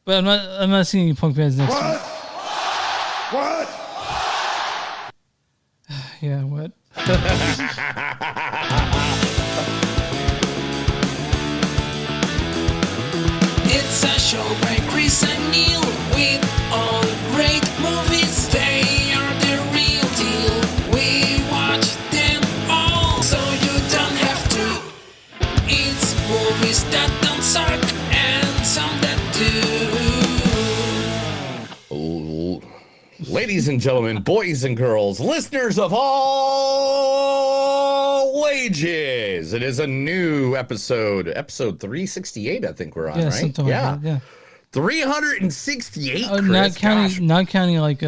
But I'm not seeing any punk bands next week. What? Yeah, what? It's a show by Chris and Neil with all great movies. They are the real deal. We watch them all, so you don't have to. It's movies that don't suck and some that do. Ladies and gentlemen, boys and girls, listeners of all ages, it is a new episode 368. I think we're on, Yeah, right? something like that. Yeah. 368. Chris. Not counting like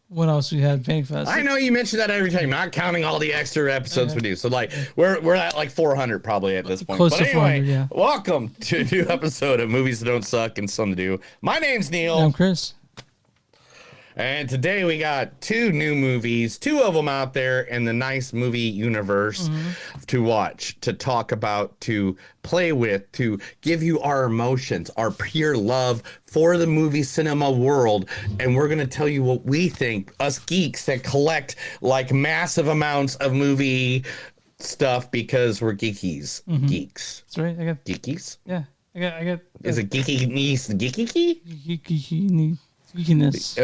what else we had Panic Fest. I know you mention that every time, not counting all the extra episodes we do. So like we're at like 400 probably at this point. Close but to anyway, 400, yeah. Welcome to a new episode of Movies That Don't Suck and Some Do. My name's Neil. I'm Chris. And today we got two new movies, two of them out there in the nice movie universe to watch, to talk about, to play with, to give you our emotions, our pure love for the movie cinema world. And we're going to tell you what we think, us geeks that collect like massive amounts of movie stuff because we're geekies. Geeks. That's right. I got Geekies? Yeah. I got Is it geeky niece geeky? Geekiness.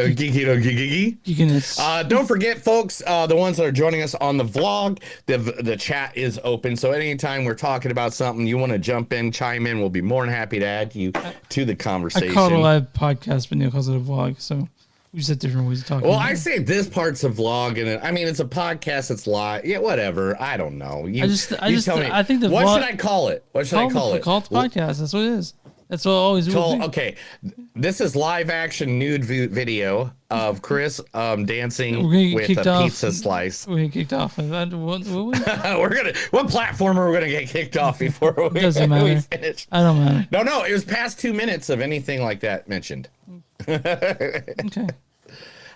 Geekiness. Don't forget, folks, the ones that are joining us on the vlog, the chat is open. So anytime we're talking about something, you want to jump in, chime in, we'll be more than happy to add you to the conversation. I call it a live podcast, but Neil calls it a vlog. So we just have different ways of talking. Well, I say this part's a vlog, and I mean, it's a podcast. It's live. Yeah, whatever. I don't know. You tell me. I think the what vlog, should I call it? What should I call it? Call it podcast. That's what it is. That's what I always do. Okay, this is live action nude video of Chris dancing with a pizza slice. We're kicked off. What platform are we gonna get kicked off before we, doesn't matter. we finish? I don't matter. No, it was past 2 minutes of anything like that mentioned. Okay.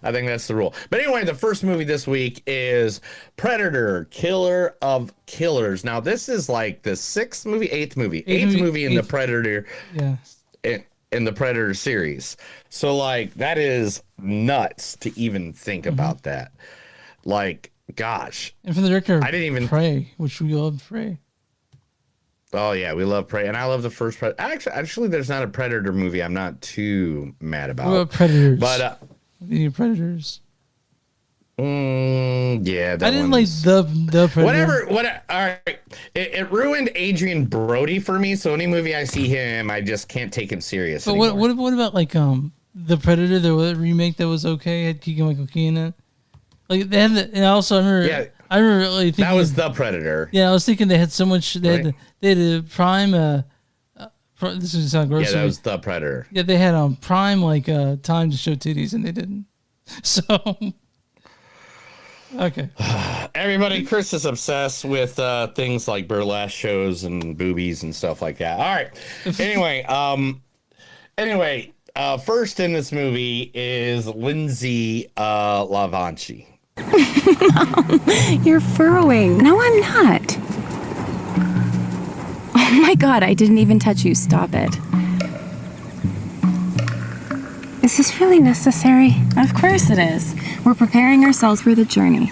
I think that's the rule. But anyway, the first movie this week is Predator, Killer of Killers. Now, this is like the eighth movie in the Predator. Yeah. In the Predator series. So, like, that is nuts to even think about that. Like, gosh. And for the director, I didn't even Prey, which we love Prey. Oh, yeah, we love Prey. And I love the first Predator. Actually, there's not a Predator movie I'm not too mad about. What about Predators? But, the Predators. Yeah, I didn't like the Predator. All right. It ruined Adrian Brody for me. So any movie I see him, I just can't take him serious. But anymore. what about like the Predator? There was a remake that was okay. Had Keegan-Michael Key in it. Like they had the, and also I remember really thinking that was the Predator. Yeah, I was thinking they had so much. They had a Prime. This is sound gross. Yeah, that was the Predator. Yeah, they had Prime like time to show titties and they didn't. So. Okay. Everybody, Chris is obsessed with things like burlesque shows and boobies and stuff like that. All right. Anyway, first in this movie is Lindsay Lavanchi. You're furrowing. No, I'm not. Oh my God, I didn't even touch you. Stop it. Is this really necessary? Of course it is. We're preparing ourselves for the journey.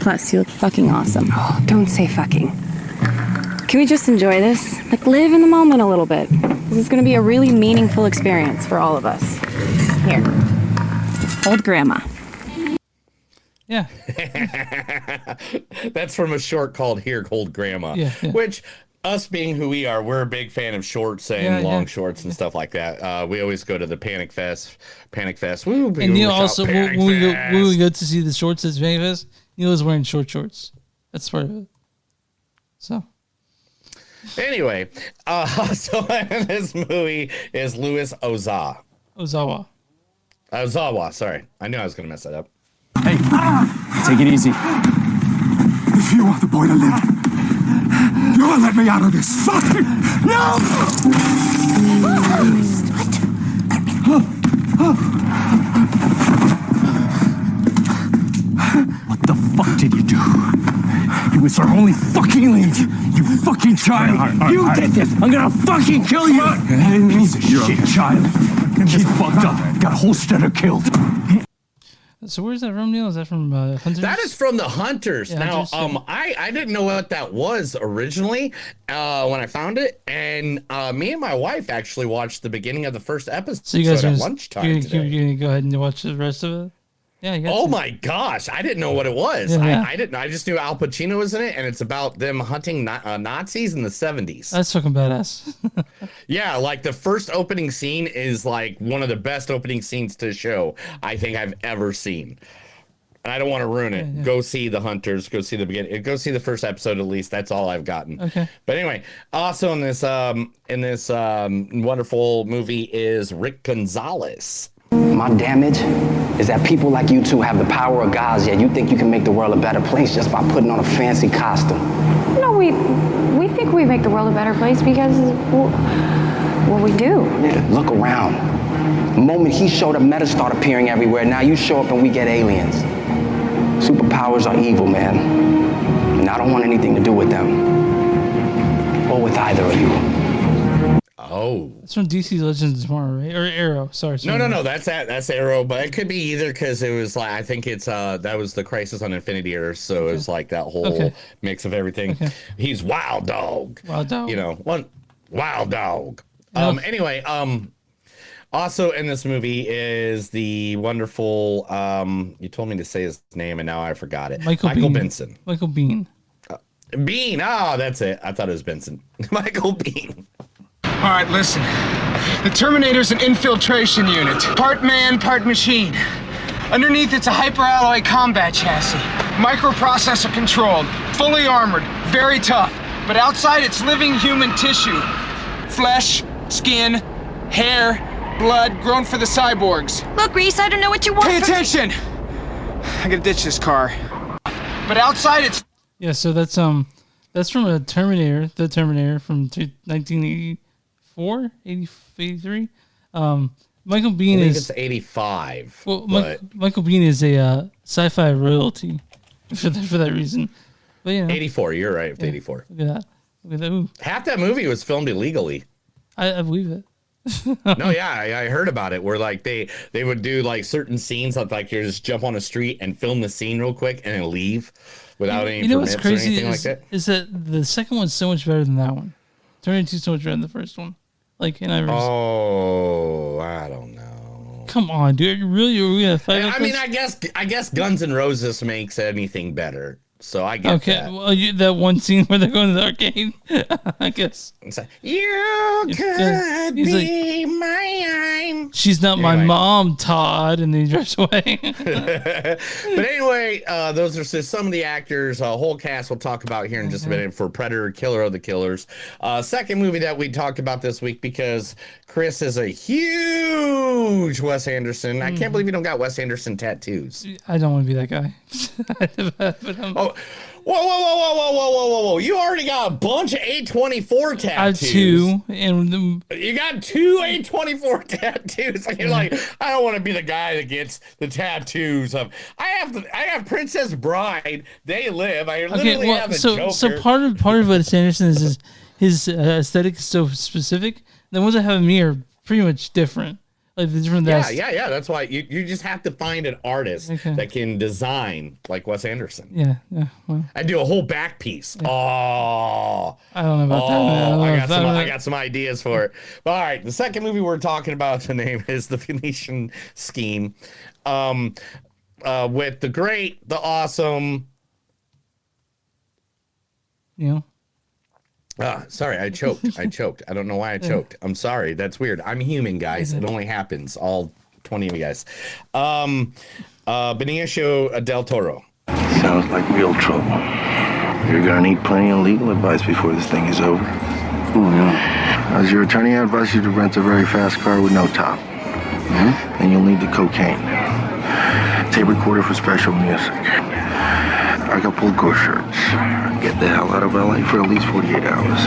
Plus, you look fucking awesome. Oh, don't say fucking. Can we just enjoy this? Like, live in the moment a little bit. This is gonna be a really meaningful experience for all of us. Here. Hold Grandma. Yeah. That's from a short called Here, Hold Grandma. Yeah. Which, us being who we are, we're a big fan of shorts and long shorts and stuff like that. We always go to the Panic Fest. Woo, and Neil also, when we go to see the shorts at Panic Fest, Neil is wearing shorts. That's part of it. So. Anyway, so in this movie is Louis Ozawa. Sorry. I knew I was going to mess that up. Hey, take it easy. If you want the boy to live, you will let me out of this. Fucking no! What the fuck did you do? You was our only fucking lead. You fucking child. You did this. I'm gonna fucking kill you. You're a child. Keep locked up, got Holstetter killed. So where's that from, Neil? Is that from Hunters? That is from the Hunters. Yeah, now, Hunters, I didn't know what that was originally when I found it, and me and my wife actually watched the beginning of the first episode. So you guys are at lunchtime today. you're gonna go ahead and watch the rest of it? Yeah. You got Oh to. my gosh, I didn't know what it was. Yeah. I didn't. I just knew Al Pacino was in it, and it's about them hunting Nazis in the 70s. That's fucking badass. Yeah, like the first opening scene is like one of the best opening scenes to a show I think I've ever seen. And I don't want to ruin it. Yeah. Go see The Hunters. Go see the beginning. Go see the first episode at least. That's all I've gotten. Okay. But anyway, also in this wonderful movie is Rick Gonzalez. My damage is that people like you two have the power of gods, yet you think you can make the world a better place just by putting on a fancy costume. No, we think we make the world a better place because, well, we do. Yeah, look around. The moment he showed up, meta start appearing everywhere. Now you show up and we get aliens. Superpowers are evil, man. And I don't want anything to do with them. Or with either of you. Oh. It's from DC Legends of Tomorrow, right? Or Arrow. Sorry. No. That's Arrow, but it could be either because it was like I think it's that was the Crisis on Infinity Earth, so it was like that whole mix of everything. Okay. He's Wild Dog. Wild Dog. You know, one Wild Dog. Yeah. Anyway, also in this movie is the wonderful you told me to say his name and now I forgot it. Michael Benson. Michael Biehn. Bean. Oh, that's it. I thought it was Benson. Michael Biehn. All right, listen. The Terminator's an infiltration unit. Part man, part machine. Underneath, it's a hyperalloy combat chassis. Microprocessor controlled. Fully armored. Very tough. But outside, it's living human tissue. Flesh, skin, hair, blood, grown for the cyborgs. Look, Reese, I don't know what you want. Pay attention! I gotta ditch this car. But outside, it's... Yeah, so that's from a Terminator, the Terminator from 1984, 83. Michael Biehn I think is it's 85. Well, Michael Biehn is a sci-fi royalty for that reason. But you know, 84. You're right. It's 84. Look at that. Look at that. Ooh. Half that movie was filmed illegally. I believe it. No, yeah, I heard about it. Where like they would do like certain scenes like you just jump on a street and film the scene real quick and then leave without any permits or anything like that. Is that the second one's so much better than that one. Terminator 2 is so much better than the first one. Like, and I don't know. Come on, dude. Really, are we gonna fight? I mean, I guess Guns N' Roses makes anything better. So I get that. Okay, well, that one scene where they're going to the arcade, I guess. It's like, you could be mine. She's not my mom, Todd, and then he drives away. But anyway, those are just some of the actors. A whole cast we'll talk about here in just a minute for Predator, Killer of the Killers. Second movie that we talked about this week because Chris is a huge Wes Anderson. I can't believe you don't got Wes Anderson tattoos. I don't want to be that guy. Whoa. You already got a bunch of A24 tattoos. I have two. And you got two A24 tattoos. And you're like, I don't want to be the guy that gets the tattoos of. I have Princess Bride. They live. I literally have a Joker. So part of Wes Anderson is his aesthetic is so specific. The ones I have in me are pretty much different. Like the different. Yeah. That's why you just have to find an artist that can design like Wes Anderson. Yeah. Well, I do a whole back piece. Yeah. Oh, I don't know about that. I got some ideas for it. But, all right, the second movie we're talking about, the name is The Phoenician Scheme, with the great, the awesome. Sorry, I choked. I don't know why I choked. I'm sorry. That's weird. I'm human, guys. It only happens. All 20 of you guys. Benicio Del Toro. Sounds like real trouble. You're gonna need plenty of legal advice before this thing is over. Oh, yeah. As your attorney, I advise you to rent a very fast car with no top. Mm-hmm. And you'll need the cocaine. Tape recorder for special music. Acapulco shirts. Get the hell out of LA for at least 48 hours.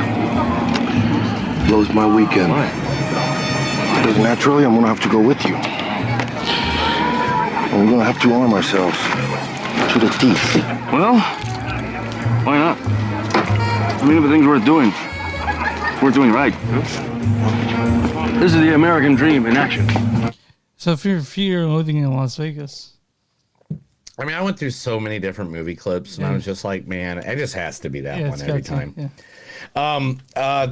Blows my weekend. Because naturally, I'm gonna have to go with you. And we're gonna have to arm ourselves to the teeth. Well, why not? I mean, everything's worth doing. Worth doing right. This is the American dream in action. So Fear and Loathing in Las Vegas. I mean, I went through so many different movie clips, and I was just like, man, it just has to be that one every time.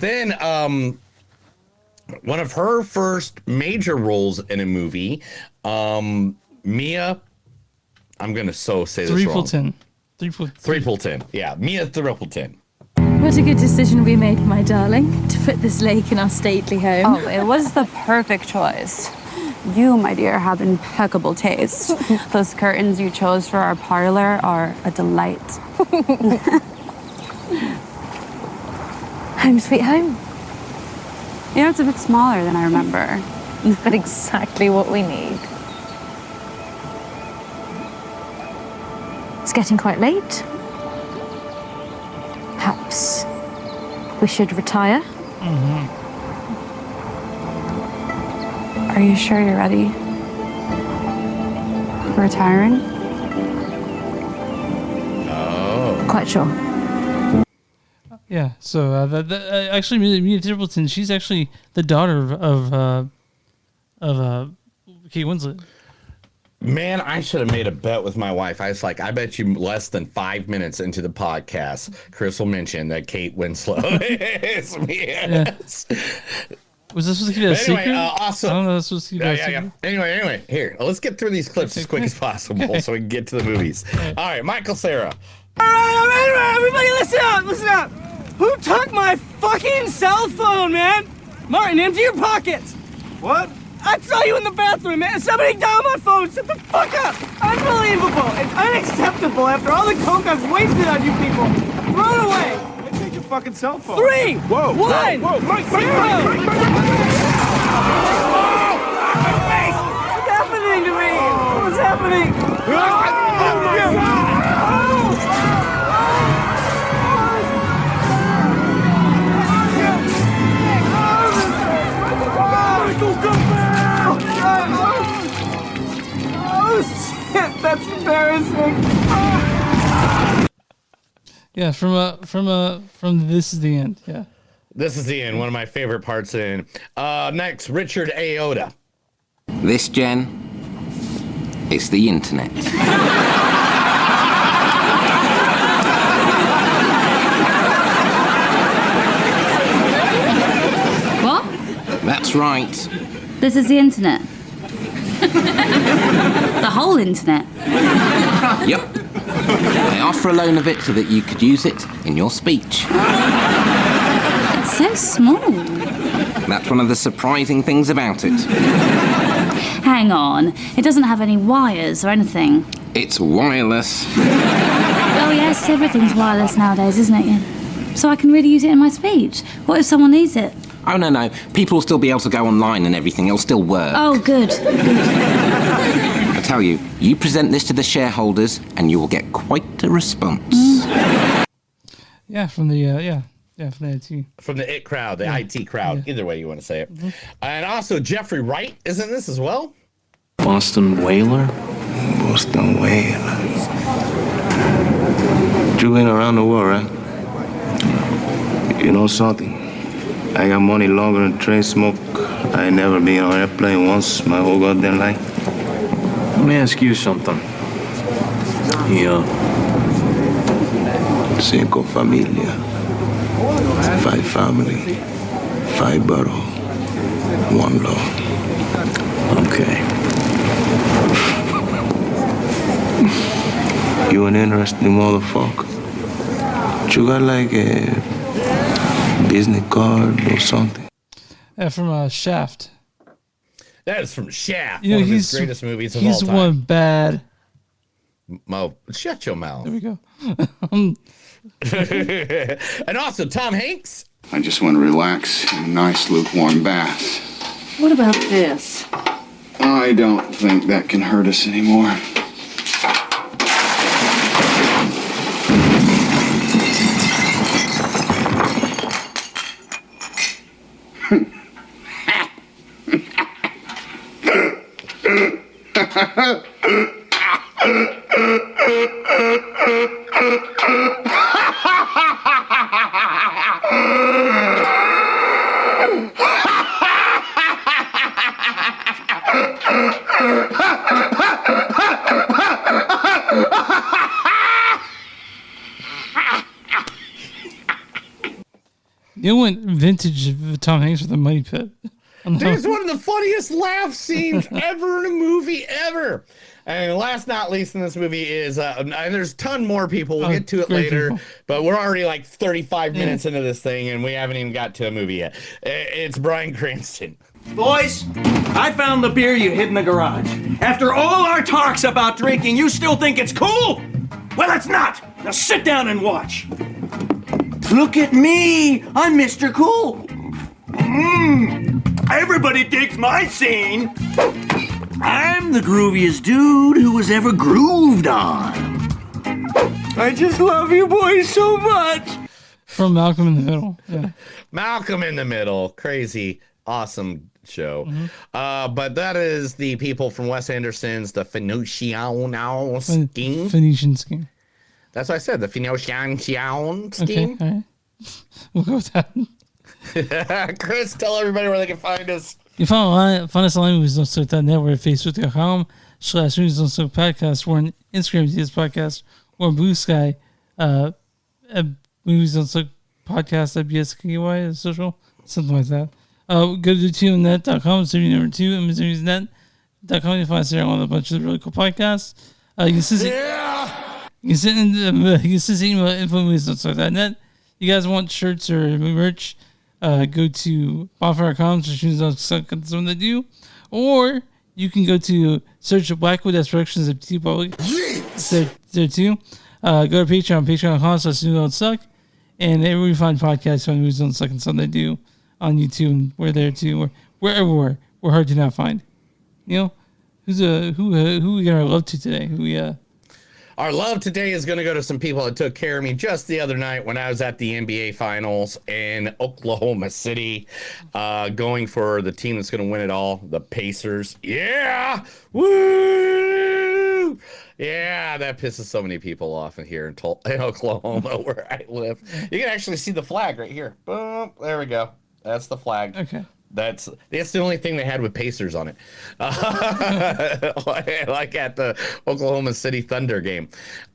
Then one of her first major roles in a movie, Mia. I'm gonna say this wrong. Threapleton. Yeah, Mia Threapleton. What a good decision we made, my darling, to put this lake in our stately home. Oh, it was the perfect choice. You, my dear, have impeccable taste. Those curtains you chose for our parlor are a delight. Home sweet home. You know, it's a bit smaller than I remember. But exactly what we need. It's getting quite late. Perhaps we should retire. Are you sure you're ready? Retiring? Oh. Quite sure. Yeah. So actually, Mia Threapleton, she's actually the daughter of Kate Winslet. Man, I should have made a bet with my wife. I was like, I bet you less than 5 minutes into the podcast, Chris will mention that Kate Winslet is Mia. Yeah. Was this supposed to be a secret? Awesome. I don't know. This was supposed to be a secret. Anyway, here, let's get through these clips as quick as possible so we can get to the movies. All right, Michael Cera. All right, everybody listen up. Who took my fucking cell phone, man? Martin, empty your pockets. What? I saw you in the bathroom, man. Somebody down my phone. Shut the fuck up. Unbelievable. It's unacceptable after all the coke I've wasted on you people. Throw it away. Take your fucking cell phone. 3, Whoa. 1, Whoa. Mike. 0. What's happening to me? What's happening? Oh my God. Oh shit, that's embarrassing. Yeah, from This Is the End. Yeah. This is the end. One of my favorite parts in. Next, Richard Ayoda. This, Jen, is the internet. What? That's right. This is the internet. The whole internet. Yep. I offer a loan of it so that you could use it in your speech. It's so small. That's one of the surprising things about it. Hang on. It doesn't have any wires or anything. It's wireless. Oh yes, everything's wireless nowadays, isn't it, Ian? So I can really use it in my speech. What if someone needs it? Oh, no. People will still be able to go online and everything. It'll still work. Oh, good. I tell you, you present this to the shareholders and you will get quite a response. Yeah, from the from the IT. From the IT crowd, the IT crowd. Either way you want to say it. And also, Jeffrey Wright is in this as well. Boston Whaler? Boston Whaler. You been around the world, right? You know something? I got money longer than train smoke. I ain't never been on an airplane once my whole goddamn life. Let me ask you something. Yeah. Cinco familia. 5 family. 5 borough. 1 law. Okay. You an interesting motherfucker. You got like a business card or something? From Shaft. That is from Shaft. You know, one of his greatest movies of all He's time. one bad. Mo, shut your mouth. There we go. And also Tom Hanks. I just want to relax in a nice lukewarm bath. What about this? I don't think that can hurt us anymore. You went vintage of Tom Hanks with the Money Pit. Dude, it's one of the funniest laugh scenes ever in a movie ever. And last not least in this movie is, and there's a ton more people. We'll get to it later, but we're already like 35 minutes into this thing, and we haven't even got to a movie yet. It's Bryan Cranston. Boys, I found the beer you hid in the garage. After all our talks about drinking, you still think it's cool? Well, it's not. Now sit down and watch. Look at me. I'm Mr. Cool. Everybody digs my scene. I'm the grooviest dude who was ever grooved on. I just love you boys so much. From Malcolm in the Middle. Yeah. Malcolm in the Middle. Crazy, awesome show. But that is the people from Wes Anderson's The Phoenician Scheme. Phoenician Scheme. That's what I said, the Phoenician Scheme. Okay, all right. We'll go with that. Chris, tell everybody where they can find us. You find us on movies.net. We're at facebook.com/movies.podcast. We're on Instagram, DS Podcast. We're on Blue Sky, at movies.podcast at BSKY, social, something like that. Go to tunenet.com, series number 2, and seriesnet.com. You'll find us there on a bunch of really cool podcasts. You can send email at info@movies.net. You guys want shirts or merch? Go to bonfire.com, something they do, or you can go to search Blackwood Productions at T Public. There too. Go to Patreon, patreon.com/Don't and everywhere you find podcasts on Movies Don't Suck and something they do on YouTube. We're there too. We're everywhere. We're hard to not find. You know, who we gonna love to today? Our love today is going to go to some people that took care of me just the other night when I was at the NBA Finals in Oklahoma City, going for the team that's going to win it all, the Pacers. Yeah! Woo! Yeah, that pisses so many people off in here in Oklahoma where I live. You can actually see the flag right here. Boom. There we go. That's the flag. Okay. That's the only thing they had with Pacers on it, like at the Oklahoma City Thunder game.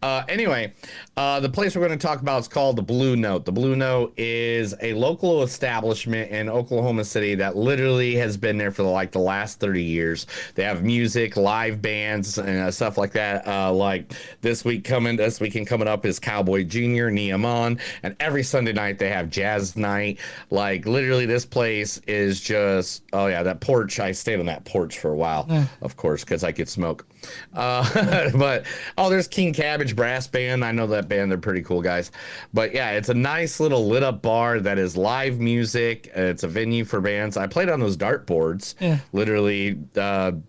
Anyway, the place we're going to talk about is called the Blue Note. The Blue Note is a local establishment in Oklahoma City that literally has been there for the last 30 years. They have music, live bands, and stuff like that. Like this weekend coming up is Cowboy Jr., Neamon, and every Sunday night they have jazz night. Like literally, this place is just, oh yeah, that porch. I stayed on that porch for a while, of course, because I could smoke. But there's King Cabbage Brass Band. I know that band. They're pretty cool guys. But yeah, it's a nice little lit up bar that is live music. It's a venue for bands. I played on those dartboards literally the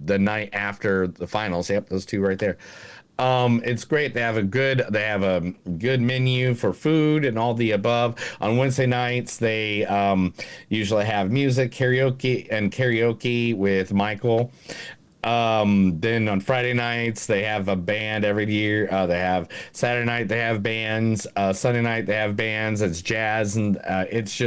night after the finals. Yep, those two right there. It's great. They have a good menu for food and all the above. On Wednesday nights, they usually have music, karaoke with Michael. Then on Friday nights, they have a band every year. They have Saturday night, they have bands. Sunday night, they have bands. It's jazz, and it's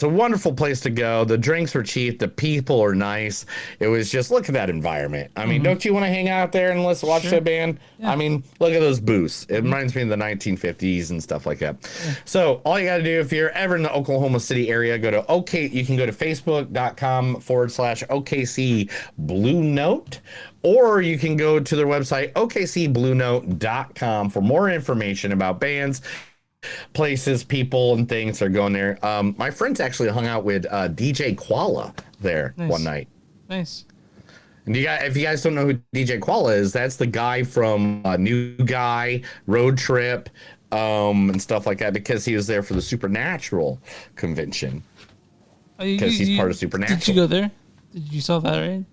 a wonderful place to go. The drinks were cheap. The people are nice. It was just, look at that environment. I mean, don't you want to hang out there and watch that band? Yeah. I mean, look at those booths. It reminds me of the 1950s and stuff like that. Yeah. So all you got to do, if you're ever in the Oklahoma City area, you can go to facebook.com/OKC Blue Note. Or you can go to their website, okcbluenote.com, for more information about bands, places, people, and things that are going there. My friends actually hung out with DJ Koala there one night. Nice. And if you guys don't know who DJ Koala is, that's the guy from New Guy, Road Trip, and stuff like that, because he was there for the Supernatural convention. Because he's part of Supernatural. Did you go there? Did you saw that, right?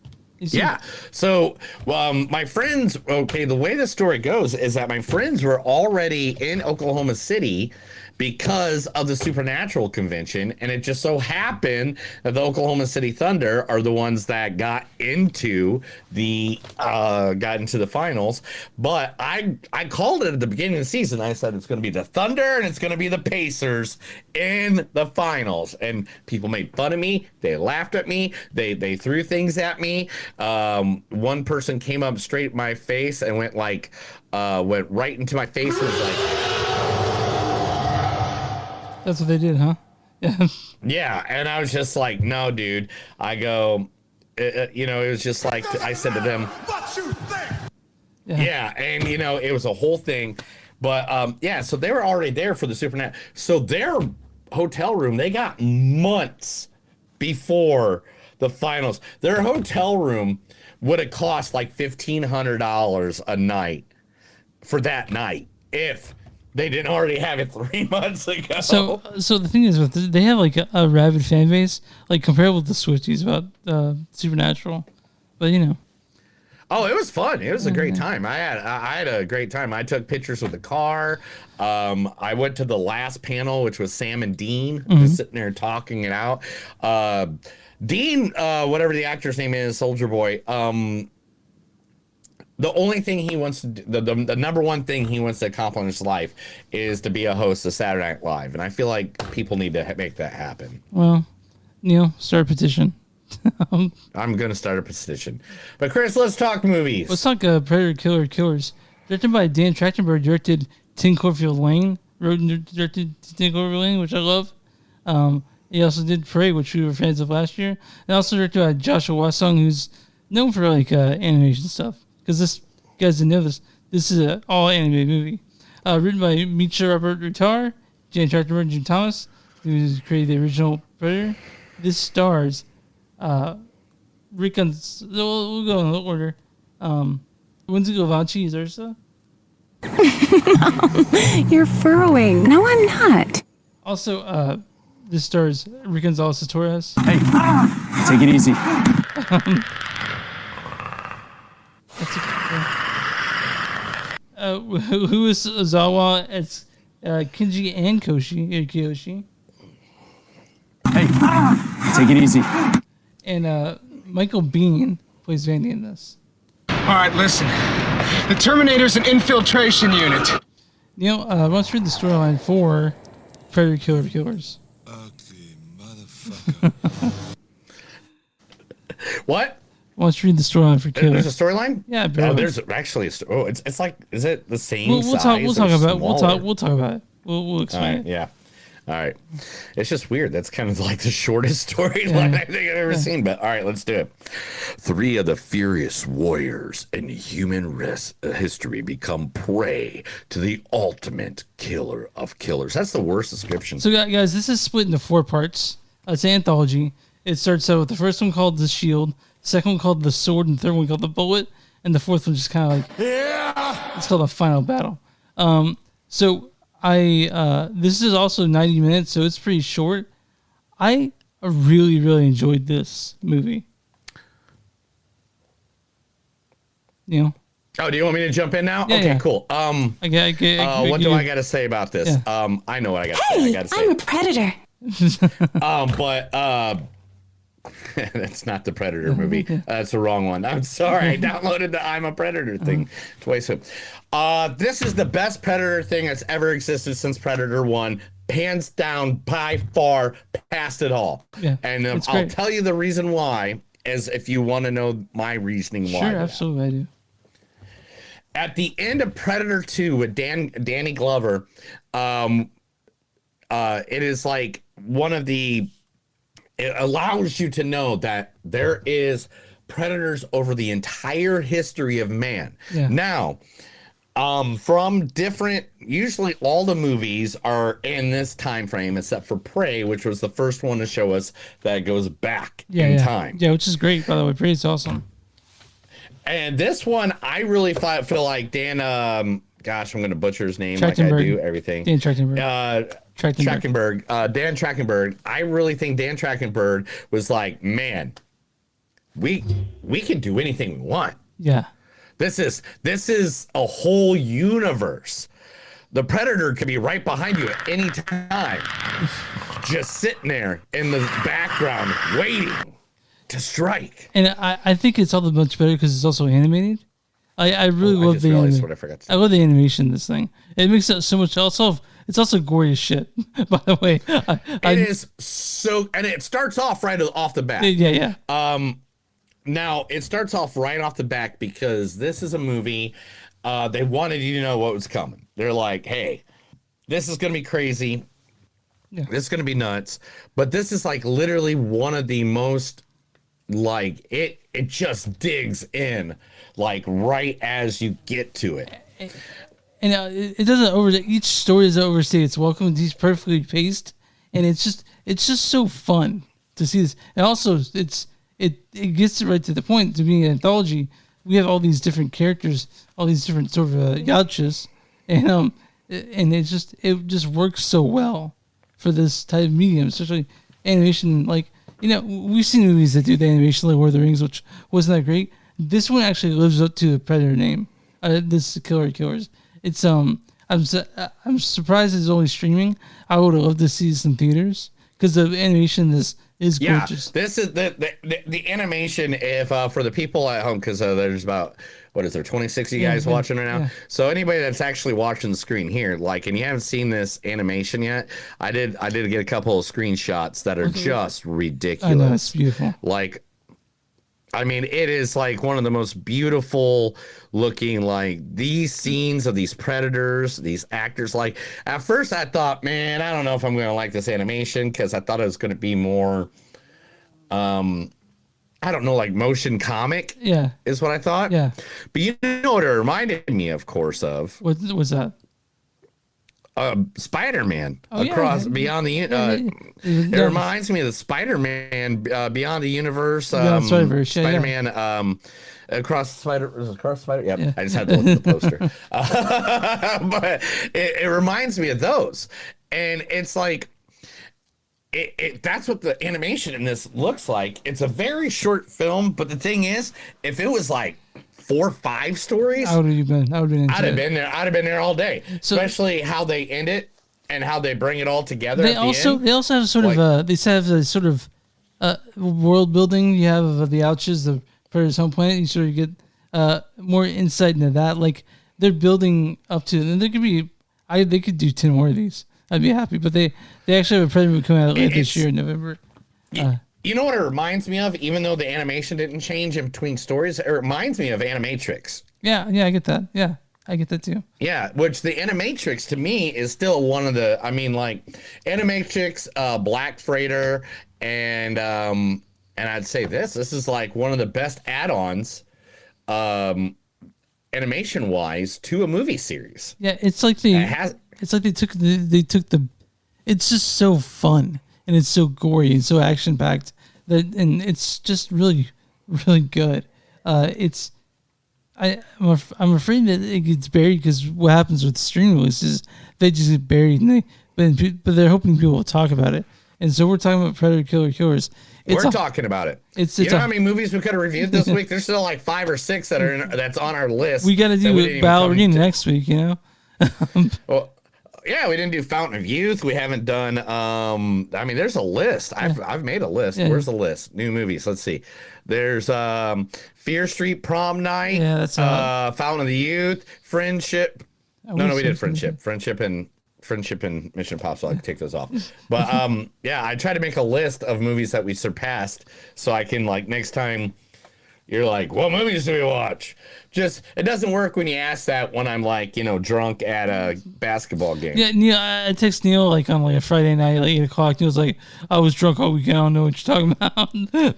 Yeah. So my friends, the way the story goes is that my friends were already in Oklahoma City because of the Supernatural convention, and it just so happened that the Oklahoma City Thunder are the ones that got into the finals. But I called it at the beginning of the season. I said it's going to be the Thunder and it's going to be the Pacers in the finals, and people made fun of me. They laughed at me. They threw things at me. One person came up straight at my face and went right into my face and was like, that's what they did, huh? Yeah. Yeah, and I was just like, no, dude. I go, it was just like I said to them, what you think? Yeah, and it was a whole thing. But so they were already there for the Supernatural. So their hotel room, they got months before the finals. Their hotel room would have cost like $1,500 a night for that night if they didn't already have it 3 months ago. So the thing is, they have like a rabid fan base, like comparable to the Swifties about Supernatural, but Oh, it was fun. It was a great time. I had a great time. I took pictures with the car. I went to the last panel, which was Sam and Dean, just sitting there talking it out. Dean, whatever the actor's name is, Soldier Boy. The only thing he wants to do, the number one thing he wants to accomplish in his life is to be a host of Saturday Night Live, and I feel like people need to make that happen. Well, Neil, start a petition. I'm gonna start a petition. But Chris, let's talk movies. Let's talk Predator Killers. Directed by Dan Trachtenberg, directed 10 Cloverfield Lane. Wrote and directed 10 Cloverfield Lane, which I love. He also did Prey, which we were fans of last year. And also directed by Joshua Wasson, who's known for animation stuff. Because you guys didn't know this. This is an all animated movie. Written by Micha Robert Rutar, Dan Trachtenberg, and Jim Thomas, who created the original Predator. This stars Rick we'll go in order. Lindsay Gavachi is Ursa. You're furrowing. No, I'm not. Also, this stars Rick Gonzalez Torres. Hey, take it easy. Who is Ozawa as Kinji and Kiyoshi. Hey, take it easy. And Michael Biehn plays Vandy in this. All right, listen. The Terminator's an infiltration unit. Neil, why don't you read the storyline for Predator Killers? Ugly motherfucker. What? Why don't you read the storyline for Killers? There's a storyline? Yeah, barely. Oh, there's actually it's like, is it the same we'll size? talk about it. We'll explain it. Yeah. All right. It's just weird. That's kind of like the shortest storyline I think I've ever seen. But all right, let's do it. 3 of the furious warriors in human history become prey to the ultimate killer of killers. That's the worst description. So, guys, this is split into 4 parts. It's an anthology. It starts out with the first one called The Shield, second one called The Sword, and the third one called The Bullet, and the fourth one just kind of like, it's called The Final Battle. This is also 90 minutes, so it's pretty short. I really, really enjoyed this movie. Oh, do you want me to jump in now? Yeah, okay, yeah. Cool. What do I got to say about this? Yeah. I know what I got to say. I got to say. I'm a predator. That's not the Predator movie. That's the wrong one. I'm sorry. I downloaded the I'm a Predator thing twice. This is the best Predator thing that's ever existed since Predator 1. Hands down, by far, past it all. Yeah, and I'll tell you the reason why, as if you want to know my reasoning why. Sure, absolutely, I do. At the end of Predator 2 with Danny Glover, it is like one of the... It allows you to know that there is predators over the entire history of man. Yeah. Now, from different, usually all the movies are in this time frame, except for Prey, which was the first one to show us that it goes back in time. Yeah, which is great, by the way. Prey is awesome. And this one, I really feel like Dan, gosh, I'm going to butcher his name like I do everything. Dan Trachtenberg. Dan Trachtenberg. I really think Dan Trachtenberg was like, man, we can do anything we want. Yeah. This is a whole universe the predator could be right behind you at any time, just sitting there in the background waiting to strike. And I think it's all the much better because it's also animated. I really love the I love the animation in this thing. It makes it so much. Also, it's also gory as shit. By the way, it is so, and it starts off right off the bat. Yeah. Now it starts off right off the bat because this is a movie. They wanted you to know what was coming. They're like, hey, this is gonna be crazy. Yeah. This is gonna be nuts. But this is like literally one of the most like it just digs in like right as you get to it. And it doesn't each story doesn't overstay its welcome. It's perfectly paced, and it's just so fun to see this. And also, it gets it right to the point. To being an anthology, we have all these different characters, all these different sort of yautjas, and it just works so well for this type of medium, especially animation. Like, we've seen movies that do the animation like Lord of the Rings, which wasn't that great. This one actually lives up to the Predator name. This Killer Killers. It's I'm surprised it's only streaming. I would have loved to see this in theaters because the animation is gorgeous. This is the animation. If for the people at home, because there's about 26 of you guys watching right now. Yeah. So anybody that's actually watching the screen here, like, and you haven't seen this animation yet, I did get a couple of screenshots that are just ridiculous. I know, it's beautiful. Like, I mean, it is like one of the most beautiful looking, like these scenes of these predators, these actors. Like at first I thought, man, I don't know if I'm going to like this animation because I thought it was going to be more, I don't know, like motion comic. Yeah. Is what I thought. Yeah. But you know what it reminded me, of course, of? What was that? Spider-Man Beyond the it reminds me of the Spider-Man Beyond the Universe. Spider-Man Across Spider. Yep. I just had to look at the poster. But it reminds me of those, and it's like that's what the animation in this looks like. It's a very short film, but the thing is, if it was like 4 or 5 stories, How would you been? I would have been. I'd have been there all day. So, especially how they end it and how they bring it all together. They also have sort of world building. You have of the Ouches, the Predator's home planet. You sort of get more insight into that. Like they're building up to, and there could be, they could do 10 more of these. I'd be happy. But they actually have a Predator movie coming out later this year in November. You know what it reminds me of? Even though the animation didn't change in between stories, it reminds me of Animatrix. Yeah, I get that. Yeah, I get that too. Yeah, which the Animatrix to me is still one of the. I mean, like Animatrix, Black Freighter, and I'd say this is like one of the best add-ons, animation wise, to a movie series. Yeah, it's like it's like they took the. It's just so fun. And it's so gory and so action packed and it's just really, really good. I'm afraid that it gets buried because what happens with streaming releases, they just get buried and but they're hoping people will talk about it. And so we're talking about Predator Killer Killers. We're talking about it. You know how many movies we could have reviewed this week? There's still like 5 or 6 that's on our list. We got to do Ballerina next week, Well, yeah, we didn't do Fountain of Youth. We haven't done. I mean, there's a list. I've made a list. Yeah. Where's the list? New movies. Let's see. There's Fear Street Prom Night. Yeah, that's Fountain of the Youth. Friendship. No, we did Friendship. Friendship and Mission Impossible. I can take those off. But yeah, I try to make a list of movies that we surpassed, so I can like next time. You're like, what movies do we watch? Just, it doesn't work when you ask that when I'm like, drunk at a basketball game. Yeah, Neil, I text Neil like on like a Friday night, like 8 o'clock. Neil's like, I was drunk all weekend. I don't know what you're talking about.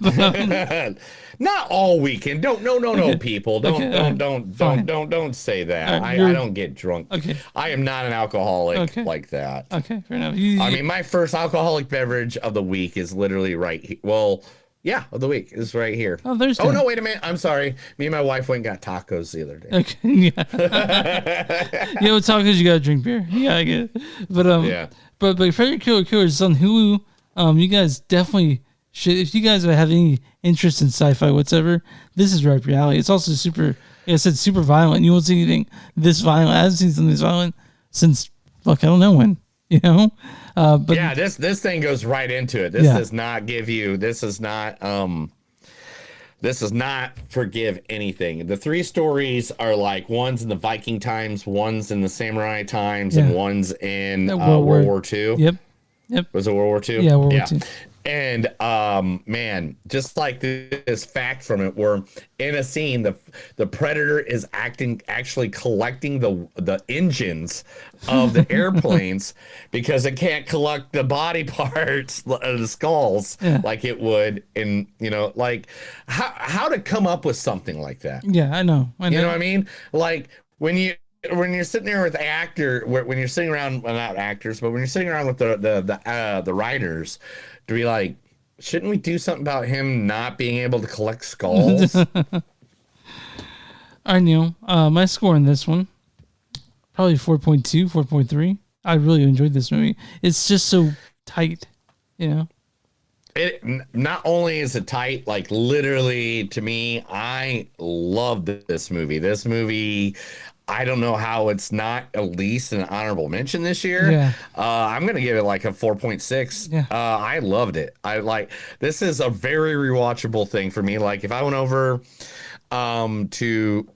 But, not all weekend. No, people. Don't say that. Right, I don't get drunk. Okay. I am not an alcoholic like that. Okay, fair enough. I mean, my first alcoholic beverage of the week is literally right here. Well, yeah, of the week is right here. Oh, there's. Oh no, wait a minute. I'm sorry. Me and my wife went and got tacos the other day. Okay. Yeah. With tacos you gotta drink beer. Yeah, I get it. But yeah. But Predator Killer Killers is on Hulu. You guys definitely should. If you guys have any interest in sci-fi whatsoever, this is right up your alley. It's also super. Like I said, super violent. You won't see anything this violent. I haven't seen something this violent since I don't know when. But yeah, this thing goes right into it. This does not give you. This does not forgive anything. The 3 stories are like one's in the Viking times, one's in the samurai times, and one's in World War II. Yep. Was it World War II? Yeah, World War II. And man, just like this fact from it, where in a scene the predator is actually collecting the engines of the airplanes because it can't collect the body parts, the skulls, like it would in like how to come up with something like that. Yeah, I know. You know what I mean? Like when you're sitting there with the actor, when you're sitting around, well, not actors, but when you're sitting around with the writers, to be like, shouldn't we do something about him not being able to collect skulls? All right, Neil. My score on this one, probably 4.2, 4.3. I really enjoyed this movie. It's just so tight, It not only is it tight, like literally to me, I loved this movie. This movie, I don't know how it's not at least an honorable mention this year. Yeah. I'm gonna give it like a 4.6. Yeah. I loved it. This is a very rewatchable thing for me. Like if I went over to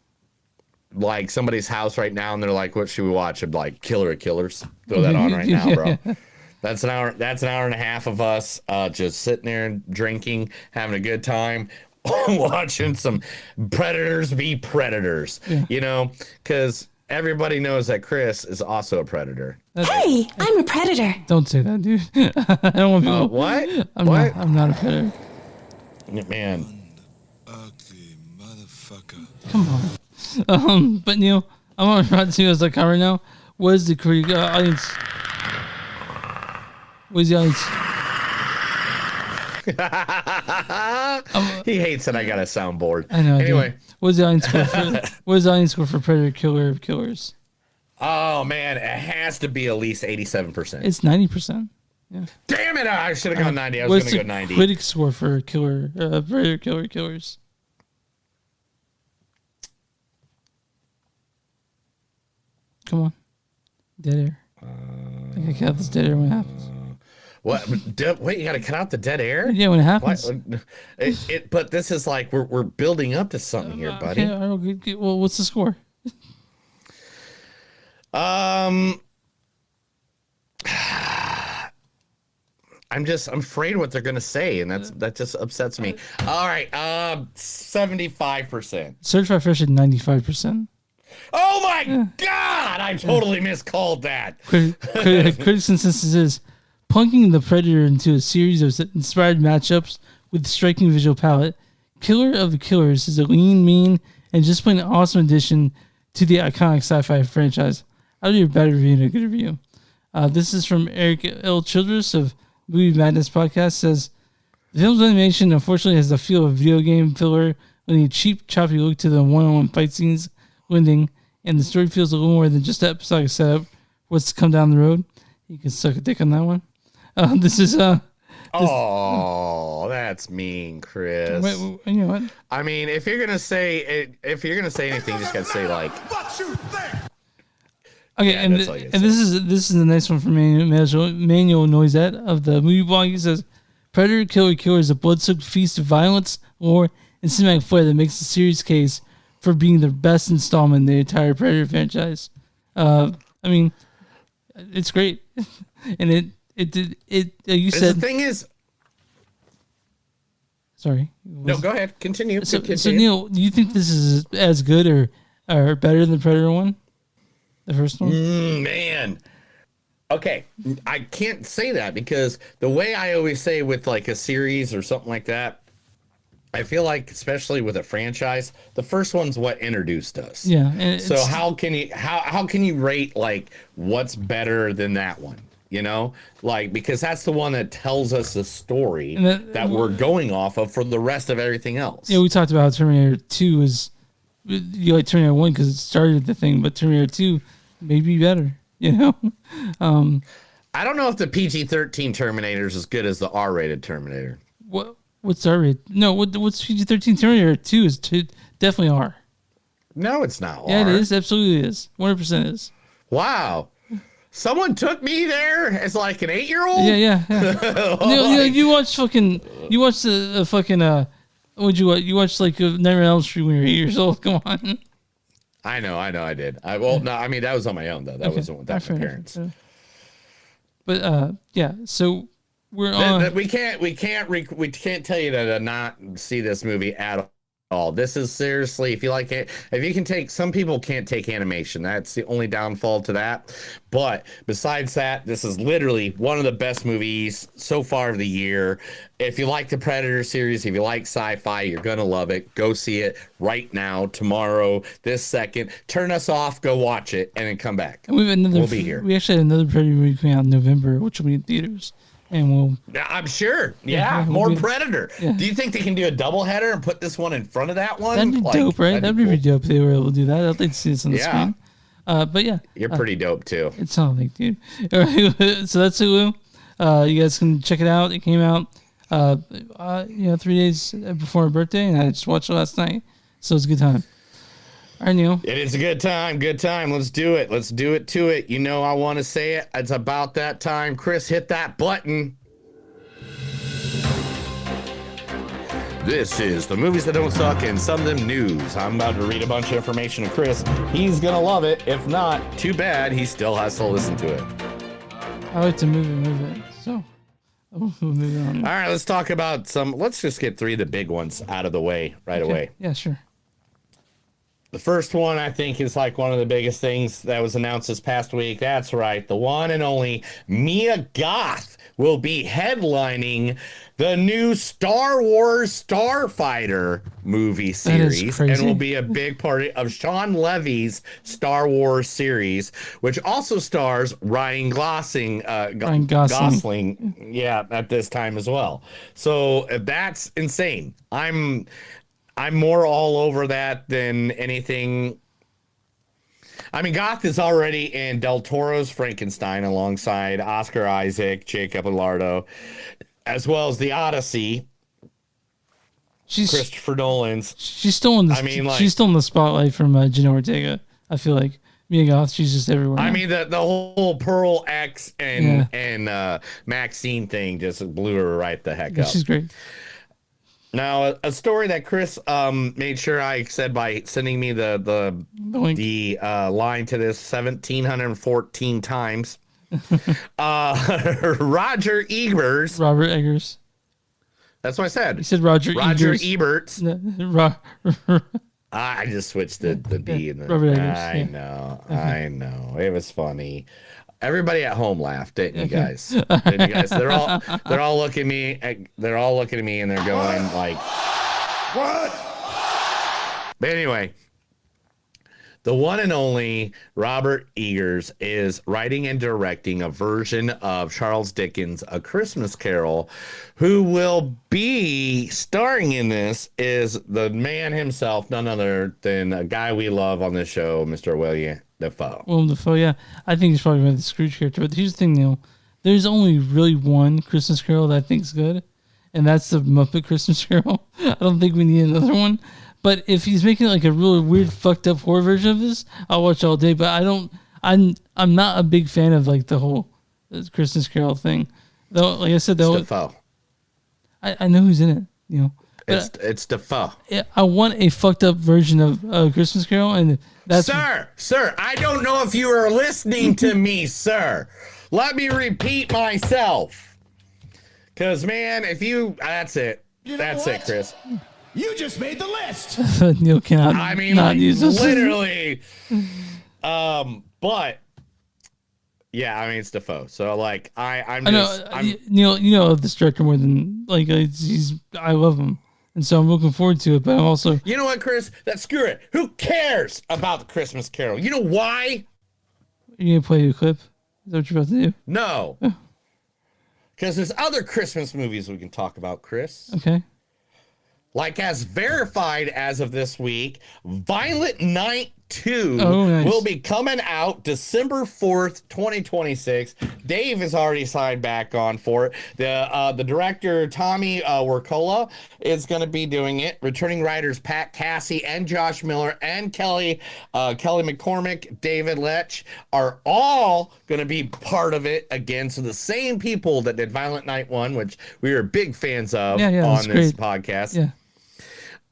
like somebody's house right now and they're like, what should we watch? I'm like, Killer of Killers. Throw that on right now, bro. That's an hour and a half of us just sitting there and drinking, having a good time. Watching some predators be predators, because everybody knows that Chris is also a predator. Hey, I'm a predator. Don't say that, dude. I don't want people. What? I'm not a predator. Man. Ugly motherfucker. Come on. But Neil, I'm on Rotten Tomatoes right now. What is the audience? What is the audience? He hates that I got a soundboard. I know. Anyway, what is the audience score for Predator Killer of Killers? Oh man, it has to be at least 87%. It's 90%. Yeah. Damn it! I should have gone 90. I was going to go 90. Critic score for Predator Killer of Killers. Come on, dead air. I think I cut this dead air when it happens. What? Wait, you got to cut out the dead air? Yeah, when it happens. But this is like we're building up to something here, buddy. Okay, well, what's the score? I'm afraid what they're gonna say, and that just upsets me. All right, 75%. Certified Fresh at 95%. Oh my God! I totally miscalled that. Critics' consensus is plunking the Predator into a series of inspired matchups with striking visual palette. Killer of the Killers is a lean, mean, and just plain awesome addition to the iconic sci-fi franchise. I'll do a bad review and a good review. This is from Eric L. Childress of Movie Madness Podcast. Says the film's animation unfortunately has the feel of video game filler, with a cheap, choppy look to the one-on-one fight scenes ending, and the story feels a little more than just that episodic setup. What's to come down the road? You can suck a dick on that one. This is oh, that's mean, Chris. Wait, you know what? I mean, if you're gonna say anything, you just gotta say like. Okay, yeah, and this is the next one from Manuel Noisette of the Movie Blog. He says, "Predator Killer Killer is a blood-soaked feast of violence, lore, and cinematic flair that makes the series case for being the best installment in the entire Predator franchise." I mean, it's great, and it. You said the thing is. Sorry. No, go ahead. Continue. So Neil, do you think this is as good or better than Predator 1? The first one? Man. Okay. I can't say that because the way I always say with like a series or something like that, I feel like, especially with a franchise, the first one's what introduced us. Yeah. So how can you rate like what's better than that one? You know, like, because that's the one that tells us the story that we're going off of for the rest of everything else. Yeah, we talked about how Terminator 2 is, you like Terminator 1 because it started the thing, but Terminator 2 may be better, you know? I don't know if the PG-13 Terminator is as good as the R-rated Terminator. What's R-rated? No, what's PG-13 Terminator 2 is definitely R. No, it's not R. Yeah, it is. Absolutely is. 100% is. Wow. Someone took me there as like an 8-year-old. Yeah. You watched the fucking what'd you watch? You watched like Nightmare on Elm Street when you were 8 years old. Come on. I know, I did. No, I mean that was on my own though. That wasn't without my parents. But yeah, so we're on. We can't tell you to not see this movie at all. This is seriously, if you like it, if you can take, some people can't take animation. That's the only downfall to that. But besides that, this is literally one of the best movies so far of the year. If you like the Predator series, if you like sci-fi, you're going to love it. Go see it right now, tomorrow, this second. Turn us off, go watch it, and then come back. And we'll be here. We actually had another Predator movie coming out in November, which will be in theaters. And I'm sure. Yeah, more Predator. Yeah. Do you think they can do a doubleheader and put this one in front of that one? That'd be dope, right? That'd be pretty dope if they were able to do that. I'd like to see this on the screen. But yeah. You're pretty dope too. It's something, dude. All right, so that's Hulu. You guys can check it out. It came out 3 days before my birthday, and I just watched it last night. So it's a good time. All right, Neil. It is a good time. Good time. Let's do it. Let's do it to it. You know I want to say it. It's about that time. Chris, hit that button. This is the movies that don't suck and some of them news. I'm about to read a bunch of information to Chris. He's going to love it. If not, too bad. He still has to listen to it. I like to move it. So, we'll move it on. All right, let's talk about let's just get 3 of the big ones out of the way away. Yeah, sure. The first one, I think, is like one of the biggest things that was announced this past week. That's right. The one and only Mia Goth will be headlining the new Star Wars Starfighter movie series and will be a big part of Sean Levy's Star Wars series, which also stars Ryan Gosling. Yeah, at this time as well. So that's insane. I'm more all over that than anything. I mean, Goth is already in Del Toro's Frankenstein alongside Oscar Isaac, Jacob Alardo, as well as The Odyssey. Christopher Nolan's. She's still in the. She's still in the spotlight from Jenna Ortega. I feel like Mia Goth. She's just everywhere. I mean, the whole Pearl X and Maxine thing just blew her right the heck up. She's great. Now, a story that Chris made sure I said by sending me the line to this 1,714 times. Robert Eggers. That's what I said. You said Roger Eberts. I just switched the B and the. Robert Eggers. I know. It was funny. Everybody at home laughed, didn't you guys? They're all looking at me. They're all looking at me, and they're going like, "What?" But anyway, the one and only Robert Eggers is writing and directing a version of Charles Dickens' A Christmas Carol. Who will be starring in this is the man himself, none other than a guy we love on this show, Mr. William Dafoe. Willem Dafoe, yeah. I think he's probably the Scrooge character. But here's the thing, Neil. There's only really one Christmas Carol that I think's good, and that's the Muppet Christmas Carol. I don't think we need another one. But if he's making like a really weird, fucked up horror version of this, I'll watch all day. But I'm not a big fan of like the whole Christmas Carol thing. Though, like I said, Dafoe. I know who's in it. You know. It's Dafoe. I want a fucked up version of Christmas Carol, and that's Sir, I don't know if you are listening to me, sir. Let me repeat myself. Cause man, that's it. That's it, Chris. You just made the list. Neil cannot. I mean, not like, use this. literally. But yeah, I mean it's Dafoe. So like I'm Neil, you know this director more than like I love him. And so I'm looking forward to it, but I'm also... You know what, Chris? Screw it. Who cares about the Christmas Carol? You know why? You going to play a clip? Is that what you're about to do? No. Because there's other Christmas movies we can talk about, Chris. Okay. Like as verified as of this week, Violent Night 2 nice. will be coming out December 4th, 2026. Dave is already signed back on for it. The director, Tommy Wirkola, is going to be doing it. Returning writers Pat Cassie and Josh Miller and Kelly McCormick, David Lech are all going to be part of it again. So the same people that did Violent Night 1, which we are big fans of on this podcast. Yeah.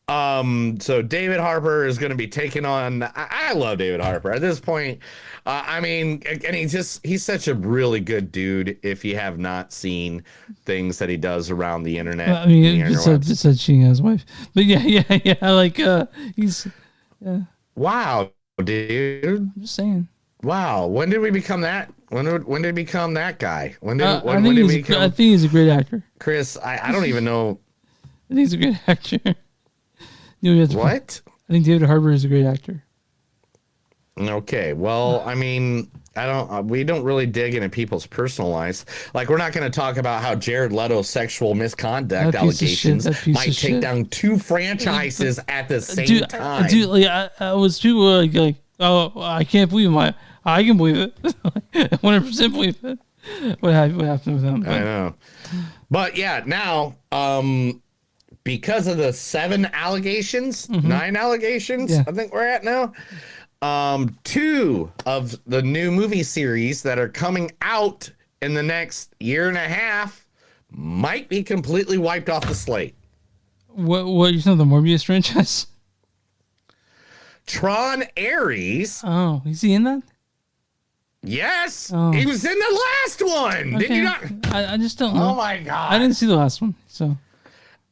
So David Harper is going to be taking on. I love David Harper at this point. I mean, and he's such a really good dude. If you have not seen things that he does around the internet, I mean, besides cheating on his wife, but yeah. Like he's. Yeah. Wow, dude. I'm just saying. Wow. When did we become that? When did he become that guy? When did I think he's a great actor. Chris, I don't even know. I think he's a great actor. What? I think David Harbour is a great actor. Okay, well, I mean, we don't really dig into people's personal lives. Like, we're not going to talk about how Jared Leto's sexual misconduct allegations might take down 2 franchises at the same time. Dude, like, I was people like, oh, I can't believe I can believe it. 100% believe it. What happened with him? I know. But yeah, now, because of the 7 allegations, 9 allegations, I think we're at now. 2 of the new movie series that are coming out in the next year and a half might be completely wiped off the slate. What you know, the Morbius franchise? Tron Ares. Oh, is he in that? Yes, Oh. he was in the last one. Okay. Did you not? I just don't know. Oh my god! I didn't see the last one, so.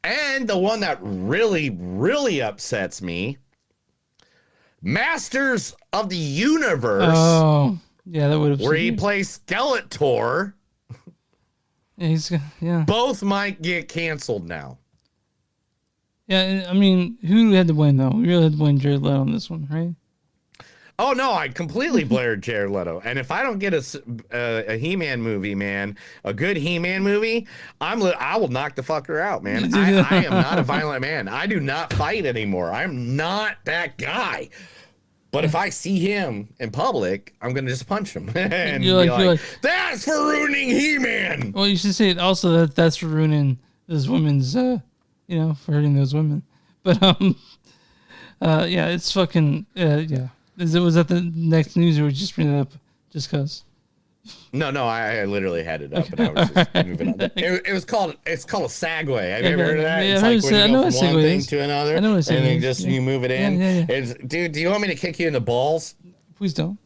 And the one that really, really upsets me, Masters of the Universe. Oh, yeah, that would have. Where he plays Skeletor. Yeah. Both might get canceled now. Yeah, I mean, who had to win though? We really had to blame Jared Leto on this one, right? Oh no, I completely blared Jared Leto. And if I don't get a He-Man movie, man, a good He-Man movie, I will knock the fucker out, man. I am not a violent man. I do not fight anymore. I'm not that guy. But if I see him in public, I'm gonna just punch him and you're be like, "That's for ruining He-Man." Well, you should say it also that's for ruining those women's, for hurting those women. But yeah, it's fucking yeah. Was that the next news, or we just bring it up just cause? No, I literally had it up, and I was just moving on. It's called a segue. Have you ever heard of that? Yeah, it's like when you go from one thing to another, I know what and then is. you move it in. Yeah. Dude, do you want me to kick you in the balls? Please don't.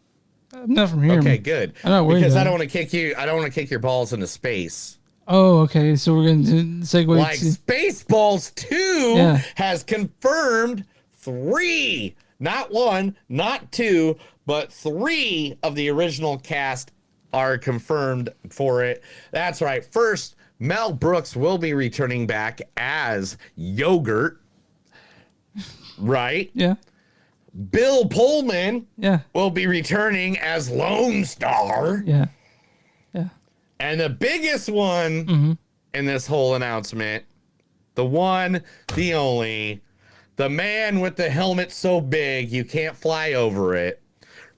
I'm not from here. Okay, good. I'm not worried because I about don't want to kick you. I don't want to kick your balls into space. Oh, okay. So we're gonna segue. Like Spaceballs 2 has confirmed 3. Not 1, not 2, but 3 of the original cast are confirmed for it. That's right. First, Mel Brooks will be returning back as Yogurt. Right? Yeah. Bill Pullman Yeah. will be returning as Lone Star. Yeah. And the biggest one in this whole announcement, the one, the only, the man with the helmet so big you can't fly over it,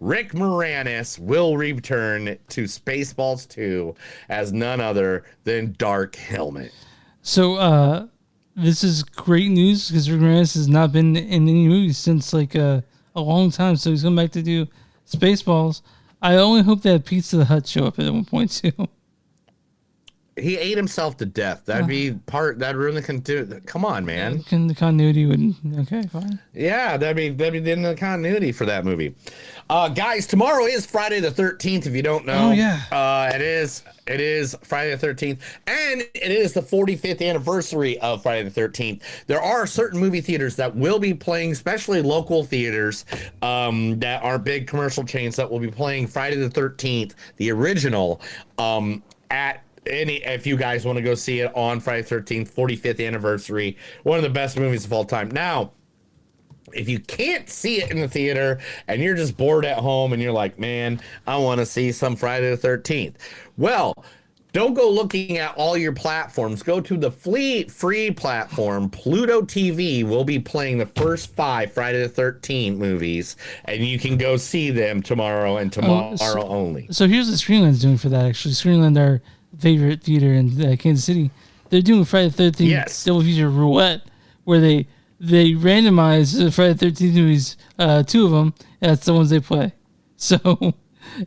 Rick Moranis, will return to Spaceballs 2 as none other than Dark Helmet. So this is great news because Rick Moranis has not been in any movies since like a long time. So he's coming back to do Spaceballs. I only hope that Pizza the Hut show up at one point too. He ate himself to death. That'd be that'd ruin the continuity. Come on, man. The continuity would, okay, fine. Yeah, that'd be in the continuity for that movie. Guys, tomorrow is Friday the 13th, if you don't know. Oh, yeah. It is Friday the 13th, and it is the 45th anniversary of Friday the 13th. There are certain movie theaters that will be playing, especially local theaters that are big commercial chains that will be playing Friday the 13th, the original, if you guys want to go see it on Friday the 13th, 45th anniversary, one of the best movies of all time. Now, if you can't see it in the theater and you're just bored at home and you're like, man, I want to see some Friday the 13th. Well, Don't go looking at all your platforms. Go to the free platform. Pluto TV will be playing the first 5 Friday the 13th movies, and you can go see them tomorrow and tomorrow only. So here's what Screenland's doing for that, actually. Screenland, our favorite theater in Kansas City, they're doing Friday the 13th double feature roulette, where they randomize the Friday the 13th movies, 2 of them, and that's the ones they play. So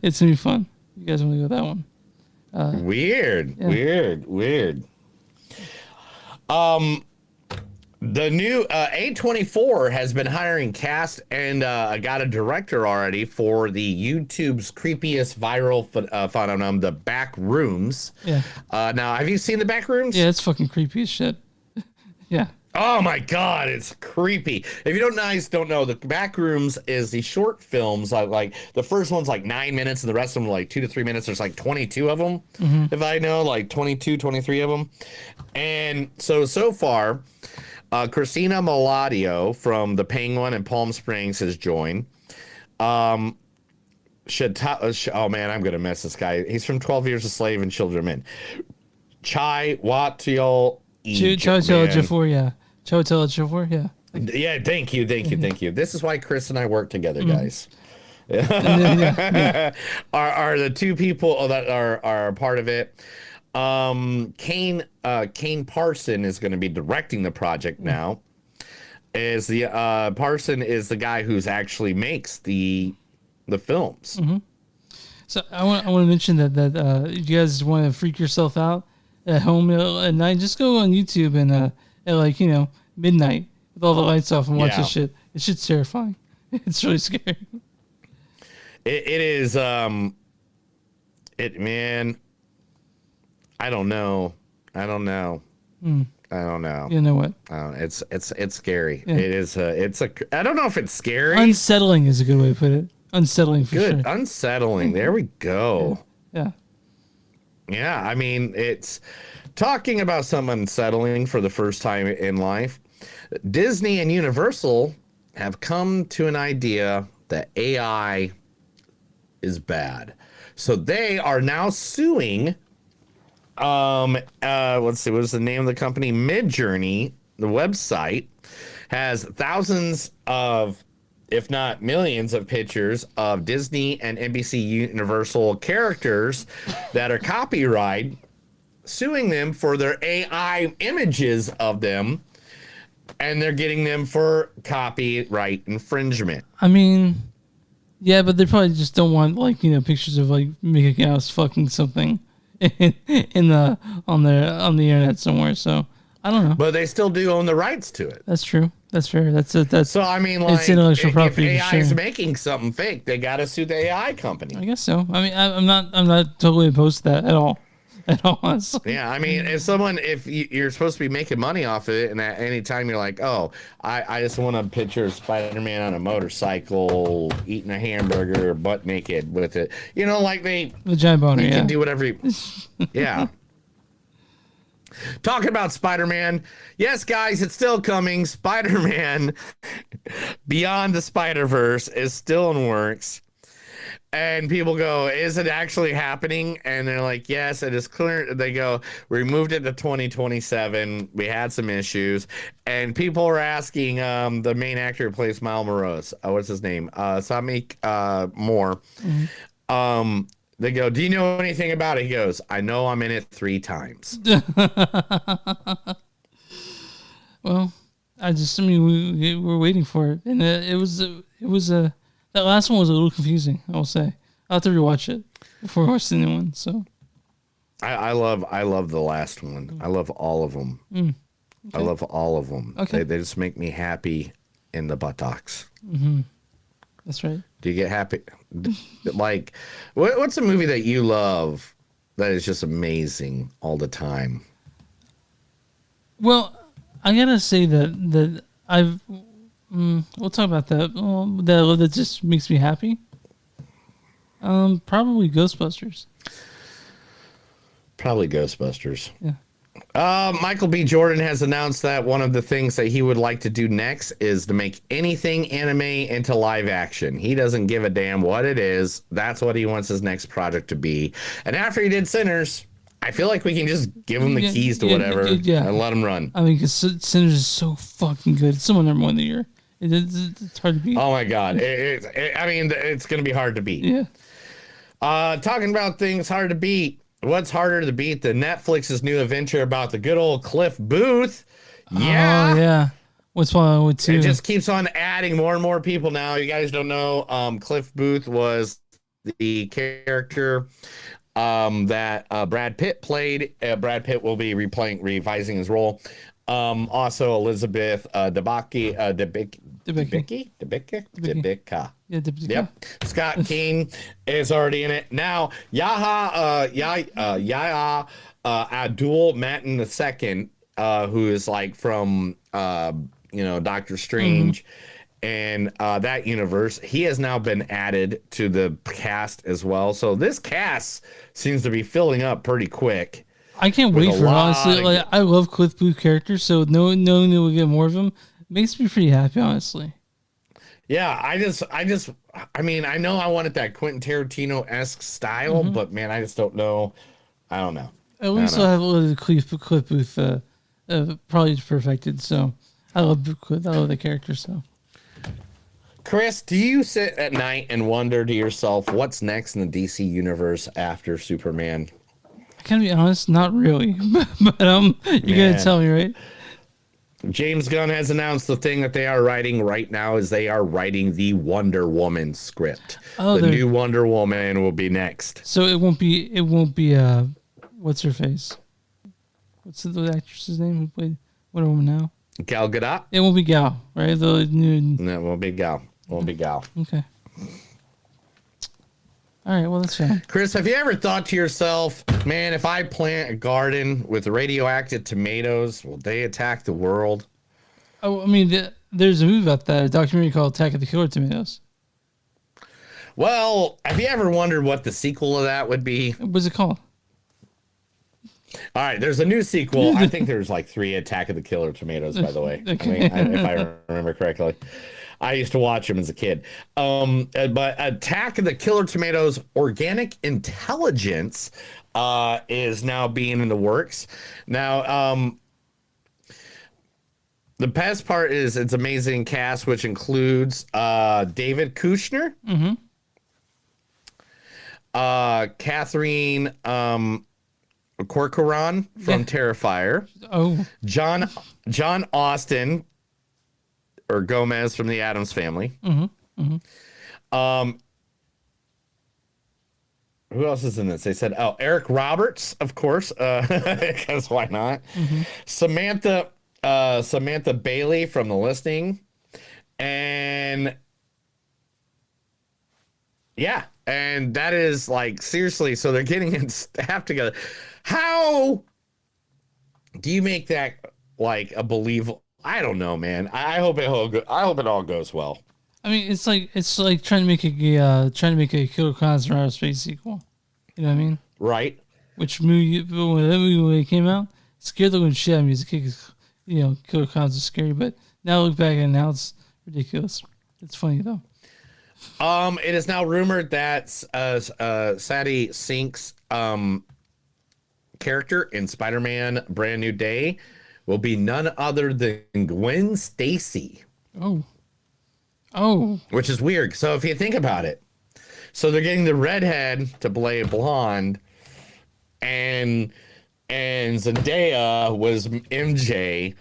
it's going to be fun. You guys want to go with that one? Weird. The new A24 has been hiring cast and got a director already for the YouTube's creepiest viral phenomenon, the Back Rooms. Yeah. Now, have you seen the Back Rooms? Yeah, it's fucking creepy as shit. Yeah. Oh my God, it's creepy. If you don't know, the Back Rooms is the short films. Like the first one's like 9 minutes, and the rest of them are like 2 to 3 minutes. There's like 22 of them, if I know, like 22, 23 of them. And so far, Christina Maladio from The Penguin and Palm Springs has joined. Oh man, I'm gonna mess this guy. He's from 12 Years a Slave and Children of Men. Chai Watiol. Chotel Jafor, yeah. Chotel Jafor, yeah. Yeah, thank you. This is why Chris and I work together, guys. Are the 2 people that are part of it. Kane Parson is going to be directing the project now. Parson is the guy who's actually makes the films. So I want to mention that you guys want to freak yourself out at home at night, just go on YouTube and at midnight with all the lights off and watch this shit. It's shit's terrifying. It's really scary. It is man. I don't know. I don't know. You know what? It's scary. Yeah. It is. I don't know if it's scary. Unsettling is a good way to put it. Unsettling for sure. Unsettling. There we go. Yeah. Yeah, I mean, it's talking about something unsettling for the first time in life. Disney and Universal have come to an idea that AI is bad. So they are now suing, let's see, what's the name of the company? Midjourney, the website, has thousands of, if not millions of pictures of Disney and NBC Universal characters that are copyright, suing them for their AI images of them, and they're getting them for copyright infringement. I mean, yeah, but they probably just don't want pictures of Mickey Mouse fucking something on the internet somewhere. So I don't know. But they still do own the rights to it. That's true. That's fair. That's so. I mean, it's intellectual property. If AI is making something fake, they got to sue the AI company. I guess so. I mean, I'm not totally opposed to that at all. Honestly. Yeah, I mean, if you're supposed to be making money off of it, and at any time you're like, oh, I just want a picture of Spider-Man on a motorcycle eating a hamburger, butt naked with it, the giant boner. You can do whatever. Yeah. Talking about Spider-Man, yes, guys, it's still coming. Spider-Man Beyond the Spider-Verse is still in works. And people go, is it actually happening? And they're like, yes, it is clear. They go, we moved it to 2027. We had some issues. And people are asking the main actor who plays Miles Morales, what's his name? Samik Moore. Mm-hmm. They go, do you know anything about it? He goes, I know I'm in it 3 times. Well, we're waiting for it. And it was that last one was a little confusing, I will say. I'll have to rewatch it before I watch the new one. So I love the last one. I love all of them. Okay. I love all of them. Okay. They just make me happy in the buttocks. Mm-hmm. That's right. Do you get happy? What's a movie that you love that is just amazing all the time? Well, I gotta say that I've. We'll talk about that. That just makes me happy. Probably Ghostbusters. Probably Ghostbusters. Yeah. Michael B. Jordan has announced that one of the things that he would like to do next is to make anything anime into live action. He doesn't give a damn what it is. That's what he wants his next project to be. And after he did Sinners, I feel like we can just give them the keys to whatever and let them run. I mean, because Sinners is so fucking good. It's someone number one of the year. It's hard to beat. Oh my god! I mean, it's gonna be hard to beat. Yeah. Talking about things hard to beat. What's harder to beat than Netflix's new adventure about the good old Cliff Booth? Yeah. Oh, yeah. What's one with two? It just keeps on adding more and more people now. You guys don't know. Cliff Booth was the character that Brad Pitt played. Brad Pitt will be revising his role. Also Elizabeth Debicki. Yeah, Yep. Scott King is already in it. Now, Yahya Abdul Matin II, who is like from Doctor Strange and that universe, he has now been added to the cast as well. So this cast seems to be filling up pretty quick. I can't wait for it, honestly. Like, I love Cliff Booth characters, so knowing that we'll get more of them makes me pretty happy, honestly. Yeah, I mean, I know I wanted that Quentin Tarantino-esque style, but man, I just don't know. I don't know. At least I'll have a little Cliff Booth probably perfected, so I love the character, so. Chris, do you sit at night and wonder to yourself what's next in the DC universe after Superman? I gotta be honest, not really. but you're gonna tell me, right? James Gunn has announced the thing that they are writing right now is they are writing the Wonder Woman script. The new Wonder Woman will be next. So it won't be what's her face? What's the actress's name who played Wonder Woman now? Gal Gadot? It won't be Gal, right? No, it won't be Gal. Won't be Gal. Okay. All right, well, that's fine. Chris, have you ever thought to yourself, man, if I plant a garden with radioactive tomatoes, will they attack the world? Oh, I mean, there's a movie about that, a documentary called Attack of the Killer Tomatoes. Well, have you ever wondered what the sequel of that would be? What's it called? All right, there's a new sequel. I think there's like 3 Attack of the Killer Tomatoes, by the way. Okay. I mean, if I remember correctly. I used to watch them as a kid. But Attack of the Killer Tomatoes Organic Intelligence is now being in the works. Now, the best part is it's amazing cast, which includes David Kushner, Catherine Corcoran from Terrifier, John Austin, or Gomez from the Addams Family. Who else is in this? They said, Eric Roberts, of course, because why not? Samantha Bailey from The Listening, and yeah, and that is like seriously. So they're getting staff together. How do you make that like a believable? I don't know, man. I hope it all goes well. I mean, it's like trying to make a Killer Clowns from Outer Space sequel. You know what I mean? Right. Which movie when it came out scared the living shit out of me. Killer Clowns is scary, but now I look back and now it's ridiculous. It's funny though. It is now rumored that Sadie Sink's character in Spider-Man: Brand New Day will be none other than Gwen Stacy. Oh. Which is weird. So if you think about it, so they're getting the redhead to play a blonde, and Zendaya was MJ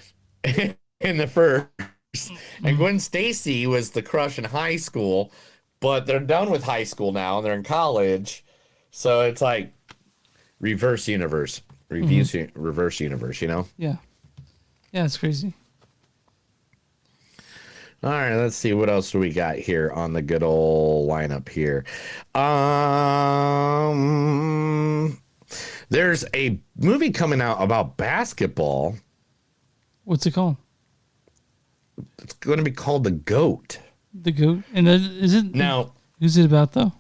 in the first, and Gwen Stacy was the crush in high school, but they're done with high school now and they're in college, so it's like reverse universe, reverse universe, you know? Yeah. Yeah, it's crazy. All right, let's see what else do we got here on the good old lineup here. There's a movie coming out about basketball. What's it called? It's going to be called The GOAT. The GOAT? And is it now? Who's it about though?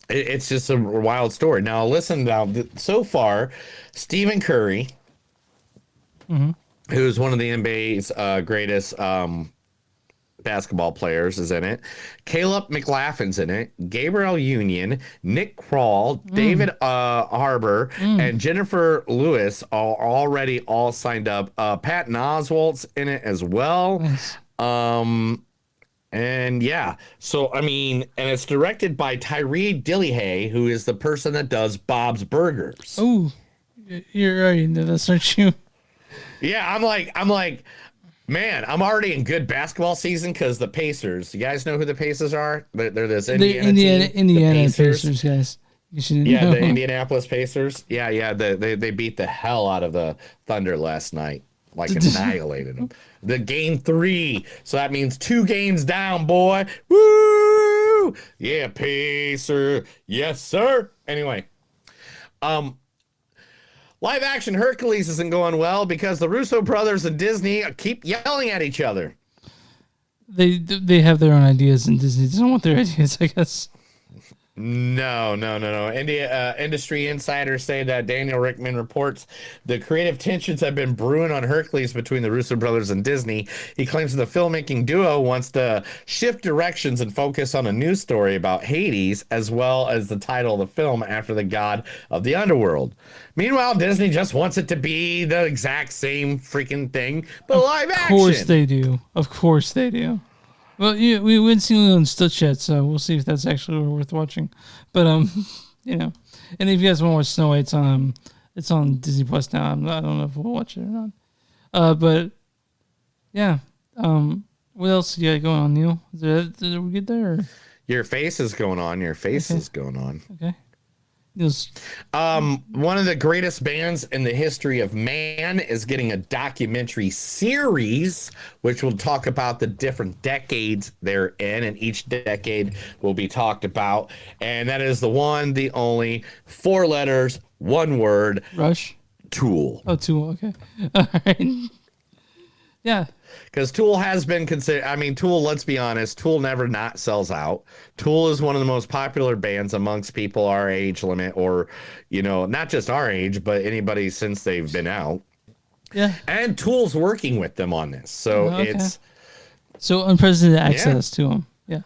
It's just a wild story. Now listen. Now so far, Stephen Curry, who's one of the NBA's greatest basketball players is in it. Caleb McLaughlin's in it. Gabriel Union, Nick Kroll, David Harbour, and Jennifer Lewis are already all signed up. Patton Oswalt's in it as well. Nice. And yeah, so I mean, and it's directed by Tyree Dillihay, who is the person that does Bob's Burgers. Oh, you're right. That's not you. Yeah, I'm like, man, I'm already in good basketball season because the Pacers. You guys know who the Pacers are? They're this Indiana team. Indiana Pacers, guys. You should Yeah, know. the Indianapolis Pacers. Yeah. They beat the hell out of the Thunder last night. Like annihilated them. The game 3. So that means 2 games down, boy. Woo! Yeah, Pacer. Yes, sir. Anyway. Live action Hercules isn't going well because the Russo brothers and Disney keep yelling at each other. They have their own ideas, and Disney doesn't want their ideas, I guess. No. Industry insiders say that Daniel Rickman reports the creative tensions have been brewing on Hercules between the Russo brothers and Disney. He claims the filmmaking duo wants to shift directions and focus on a new story about Hades, as well as the title of the film after the god of the underworld. Meanwhile, Disney just wants it to be the exact same freaking thing, but live action. Of course they do. Well, yeah, we haven't seen it on Stitch yet, so we'll see if that's actually worth watching. But you know, and if you guys want to watch Snow White, it's on Disney Plus now. I don't know if we'll watch it or not. But yeah, what else you got going on, Neil? Did we get there? Or? Your face is going on. Okay. One of the greatest bands in the history of man is getting a documentary series, which will talk about the different decades they're in, and each decade will be talked about. And that is the one, the only, 4 letters, 1 word. Rush? Tool. Oh, Tool. Okay. All right. Yeah. Because Tool has been considered, I mean, Tool, let's be honest, Tool never not sells out. Tool is one of the most popular bands amongst people our age limit, or, you know, not just our age, but anybody since they've been out. Yeah. And Tool's working with them on this. So it's. So unprecedented access to them. Yeah.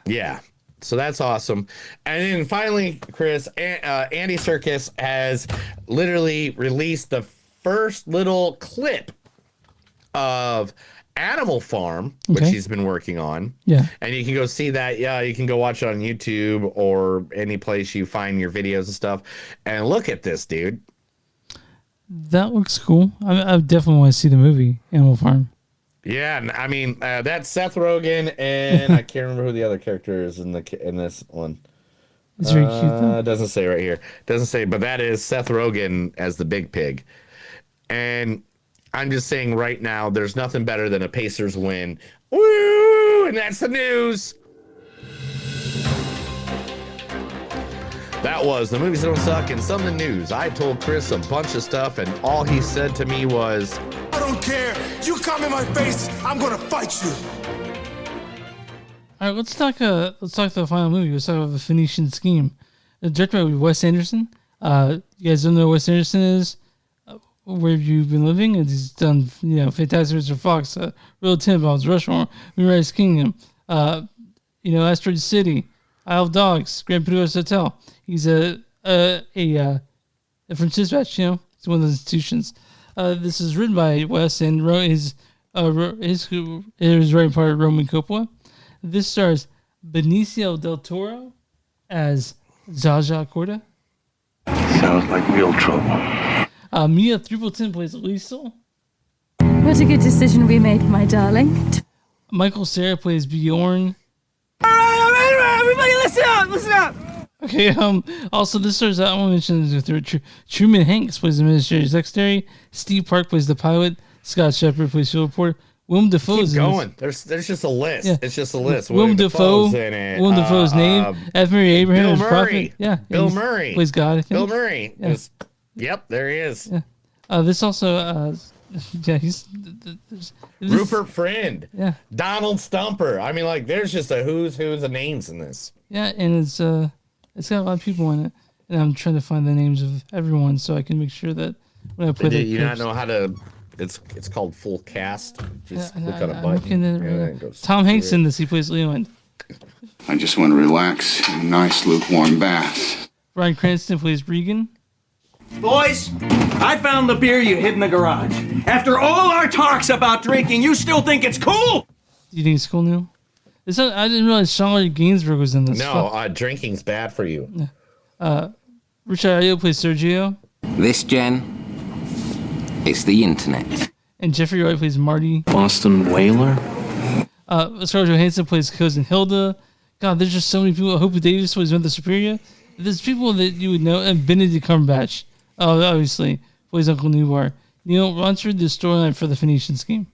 Yeah. So that's awesome. And then finally, Chris, Andy Serkis has literally released the first little clip of Animal Farm, which he's been working on. Yeah. And you can go see that. Yeah, you can go watch it on YouTube or any place you find your videos and stuff. And look at this, dude. That looks cool. I definitely want to see the movie Animal Farm. Yeah, I mean, that's Seth Rogen, and I can't remember who the other character is in this one. It's very cute, though. It doesn't say right here. Doesn't say, but that is Seth Rogen as the big pig. And I'm just saying right now, there's nothing better than a Pacers win. Woo! And that's the news. That was The Movies Don't Suck and Some of the News. I told Chris a bunch of stuff, and all he said to me was, I don't care. You come in my face, I'm gonna fight you. All right, let's talk the final movie. Let's talk about The Phoenician Scheme. Directed by Wes Anderson. You guys don't know who Wes Anderson is? Where have you been living? And he's done, Fantastic Mr. Fox, Real Tenenbaums, Rushmore, Moonrise Kingdom, Asteroid City, Isle of Dogs, Grand Budapest Hotel. He's a French Dispatch. He's one of those institutions. This is written by Wes and his writing partner Roman Coppola. This stars Benicio Del Toro as Zsa Zsa Corda. Sounds like real trouble. Mia Threapleton plays Liesel. What a good decision we made, my darling. Michael Cera plays Bjorn. All right, everybody listen up. Okay, also this stars, I want to mention this, Truman Hanks plays the Ministry Secretary, Steve Park plays the pilot, Scott Shepard plays field reporter, Willem Dafoe's keep going. There's just a list. Yeah. It's just a list. Willem Dafoe's in it. Willem Dafoe's name. F. Murray Abraham. Bill Murray. Yeah. Bill Murray plays God, I think. Bill Murray. Yeah. Yep, there he is. Yeah. This also, he's Rupert Friend. Yeah. Donald Stumper. I mean, there's just a who's of names in this. Yeah, and it's got a lot of people in it, and I'm trying to find the names of everyone so I can make sure that when I put it. Do you not know how to It's called Full Cast. Just Yeah, look at a I'm button. looking at it and right it now. goes Tom Hanks through in it. this. He plays Leland. I just want to relax in a nice lukewarm bath. Bryan Cranston plays Regan. Boys, I found the beer you hid in the garage. After all our talks about drinking, you still think it's cool? Do you think it's cool, Neil? I didn't realize Charlotte Gainsbourg was in this. No, drinking's bad for you. Richard Ayoade plays Sergio. This, Jen, is the internet. And Jeffrey Wright plays Marty. Boston Whaler. Scarlett Johansson plays cousin Hilda. God, there's just so many people. Hope Davis plays Mother Superior. There's people that you would know. And Benedict Cumberbatch, obviously, plays Uncle Newbar. Neil, run through the storyline for the Phoenician Scheme.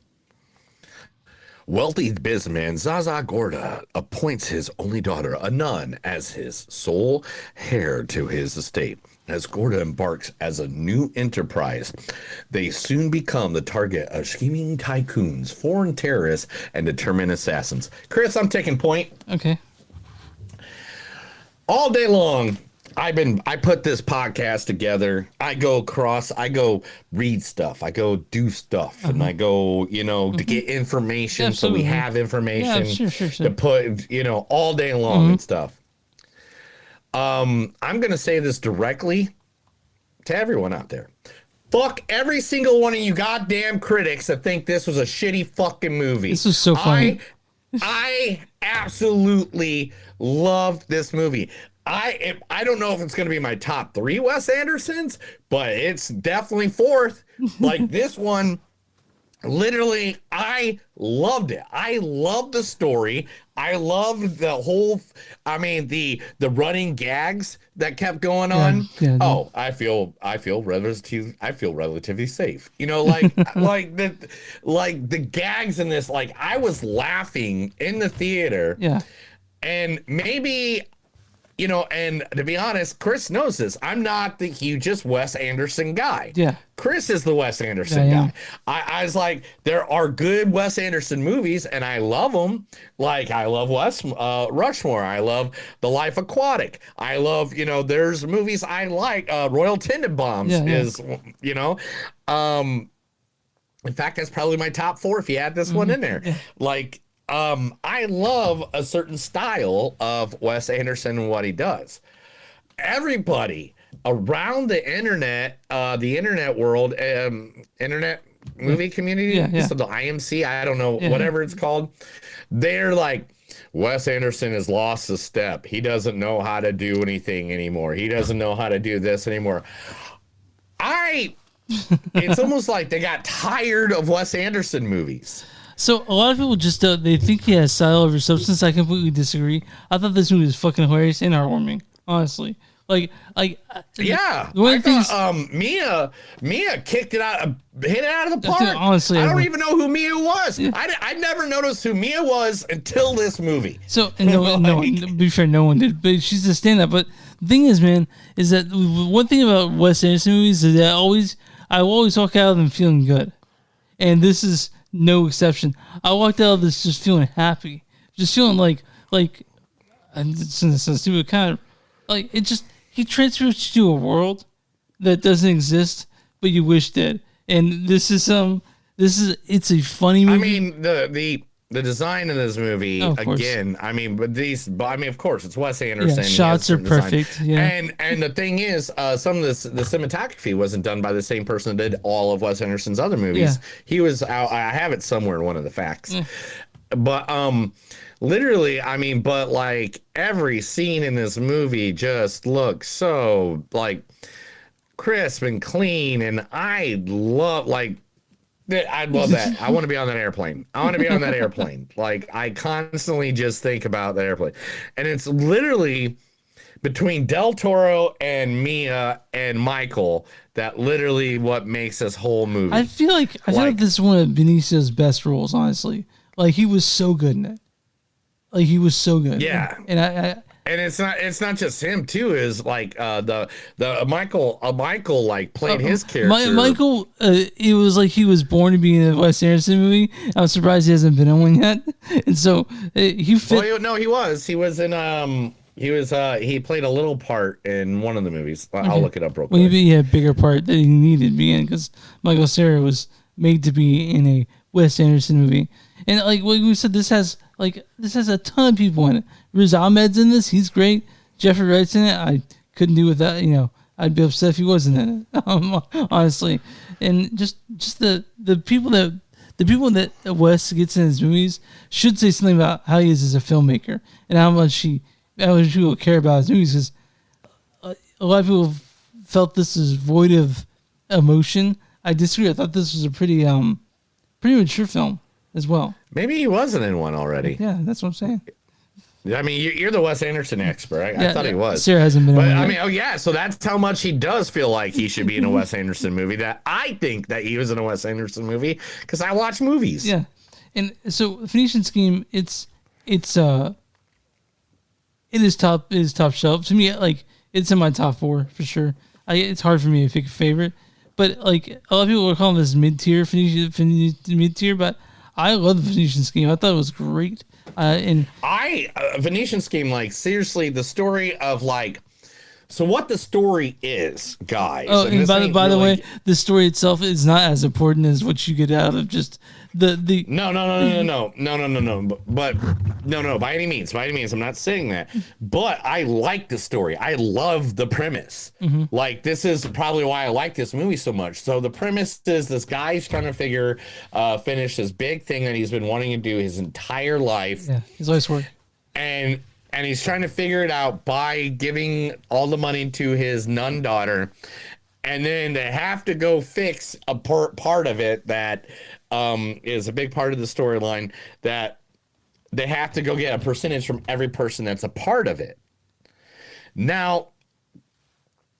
Wealthy businessman Zaza Gorda appoints his only daughter, a nun, as his sole heir to his estate. As Gorda embarks as a new enterprise, they soon become the target of scheming tycoons, foreign terrorists, and determined assassins. Chris, I'm taking point. Okay. All day long, I put this podcast together. I go read stuff. I go do stuff, and I go, to get information. Absolutely. So we have information sure. to put, all day long and stuff. I'm gonna say this directly to everyone out there. Fuck every single one of you goddamn critics that think this was a shitty fucking movie. This was so funny. I absolutely loved this movie. I don't know if it's going to be my top 3 Wes Andersons, but it's definitely 4th. Like this one, literally, I loved it. I loved the story. I loved the whole, the running gags that kept going on. Yeah. Oh, I feel relatively safe. Like the gags in this, like I was laughing in the theater. Yeah. And maybe, and to be honest, Chris knows this. I'm not the hugest Wes Anderson guy. Yeah. Chris is the Wes Anderson guy. I was like, there are good Wes Anderson movies, and I love them. Like, I love Rushmore. I love The Life Aquatic. I love, there's movies I like. Royal Tenenbaums is, in fact, that's probably my top 4 if you add this one in there. Yeah. Like, I love a certain style of Wes Anderson and what he does. Everybody around the internet world, internet movie community, so the IMC, I don't know, whatever it's called, they're like, Wes Anderson has lost a step. He doesn't know how to do anything anymore. He doesn't know how to do this anymore. It's almost like they got tired of Wes Anderson movies. So a lot of people just they think he has style over substance. I completely disagree. I thought this movie was fucking hilarious and heartwarming. Honestly, yeah. One of the things, Mia kicked it out, hit it out of the park. Honestly, I don't even know who Mia was. Yeah. I never noticed who Mia was until this movie. So no, to be fair, no one did. But she's a stand-up. But the thing is, man, is that one thing about Wes Anderson movies is that I will always walk out of them feeling good, and this is no exception. I walked out of this just feeling happy, just feeling like, and it's a stupid kind of like it just. He transfers you to a world that doesn't exist, but you wish did. And it's a funny movie. I mean, the design of this movie, again, of course, it's Wes Anderson. Yeah, shots are perfect. Yeah. And the thing is, some of the cinematography wasn't done by the same person that did all of Wes Anderson's other movies. Yeah. He was out, I have it somewhere in one of the facts. Yeah. But literally, but like every scene in this movie just looks so like crisp and clean, and I love that. I want to be on that airplane. Like I constantly just think about that airplane, and it's literally between Del Toro and Mia and Michael that literally what makes this whole movie. I feel like this is one of Benicio's best roles, honestly. Like he was so good in it. Like he was so good. Yeah. And and it's not just him too. Is like the Michael like played his character. Michael, it was like he was born to be in a Wes Anderson movie. I'm surprised he hasn't been in one yet. And so he fit. Well, no, he was. He was in he played a little part in one of the movies. I'll look it up real quick. Well, he had a bigger part that he needed to be in because Michael Cera was made to be in a Wes Anderson movie. And like we said, this has a ton of people in it. Riz Ahmed's in this; he's great. Jeffrey Wright's in it. I couldn't do without. I'd be upset if he wasn't in it. Honestly, and just the people that Wes gets in his movies should say something about how he is as a filmmaker and how much people care about his movies. Because a lot of people felt this is void of emotion. I disagree. I thought this was a pretty mature film as well. Maybe he wasn't in one already. Yeah, that's what I'm saying. I mean, you're the Wes Anderson expert. I thought he was. Sarah hasn't been. But in I one mean, so that's how much he does feel like he should be in a Wes Anderson movie. That I think that he was in a Wes Anderson movie because I watch movies. Yeah, and so Phoenician Scheme, it is top shelf to me. Like it's in my top 4 for sure. It's hard for me to pick a favorite, but like a lot of people are calling this mid-tier Phoenician mid-tier, but I love the Phoenician Scheme. I thought it was great. And Venetian Scheme, like seriously, the story of like, so what the story is, guys. Oh, and by the way, the story itself is not as important as what you get out of just the. No. But no. By any means, I'm not saying that. But I like the story. I love the premise. Mm-hmm. Like this is probably why I like this movie so much. So the premise is this guy's trying to finish this big thing that he's been wanting to do his entire life. Yeah, his life's work. And he's trying to figure it out by giving all the money to his nun daughter. And then they have to go fix a part of it that is a big part of the storyline, that they have to go get a percentage from every person that's a part of it. Now,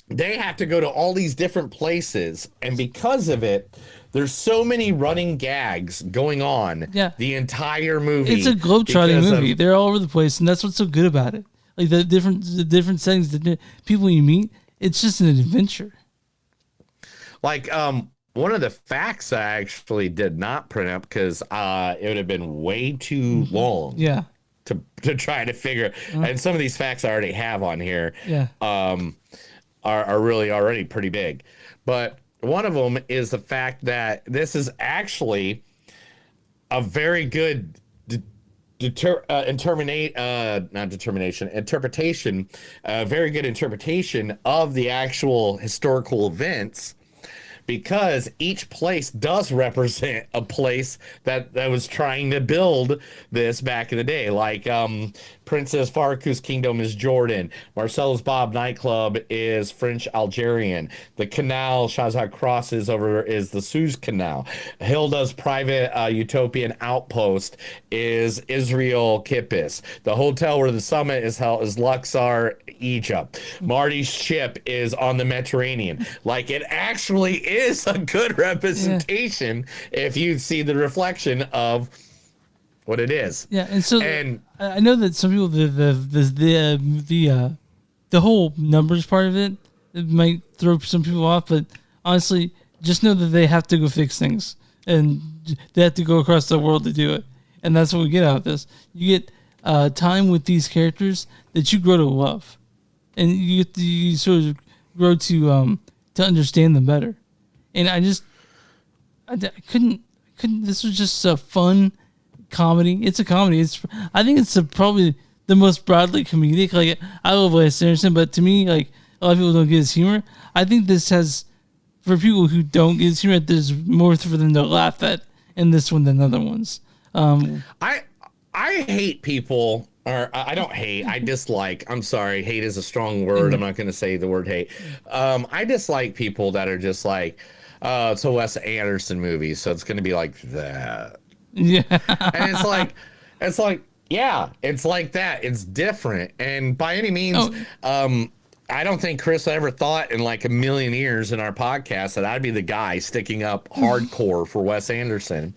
they have to go to all these different places. And because of it, there's so many running gags going on the entire movie. It's a globetrotting movie. They're all over the place, and that's what's so good about it. Like the different settings, the people you meet, it's just an adventure. Like one of the facts I actually did not print up because it would have been way too long. Yeah. To try to figure, and some of these facts I already have on here. Yeah. Are really already pretty big, but one of them is the fact that this is actually a very good interpretation, very good interpretation of the actual historical events, because each place does represent a place that was trying to build this back in the day. Like Princess Farku's kingdom is Jordan. Marcel's Bob nightclub is French Algerian. The canal Shahzad crosses over is the Suez Canal. Hilda's private utopian outpost is Israel Kippus. The hotel where the summit is held is Luxor, Egypt. Marty's ship is on the Mediterranean. Like, it actually is a good representation if you see the reflection of what it is. Yeah, and so I know that some people the whole numbers part of it might throw some people off, but honestly, just know that they have to go fix things and they have to go across the world to do it, and that's what we get out of this. You get time with these characters that you grow to love, and you sort of grow to understand them better. And I couldn't. This was just a fun comedy. It's a comedy. I think it's probably the most broadly comedic. Like, I love Wes Anderson, but to me, like, a lot of people don't get his humor. I think this has, for people who don't get his humor, there's more for them to laugh at in this one than other ones. I hate people, or I don't hate, I dislike. I'm sorry, hate is a strong word. I'm not going to say the word hate. I dislike people that are just like, it's a Wes Anderson movie, so it's going to be like that. Yeah. And it's like, yeah, it's like that. It's different. And by any means, I don't think Chris ever thought in like a million years in our podcast that I'd be the guy sticking up hardcore for Wes Anderson.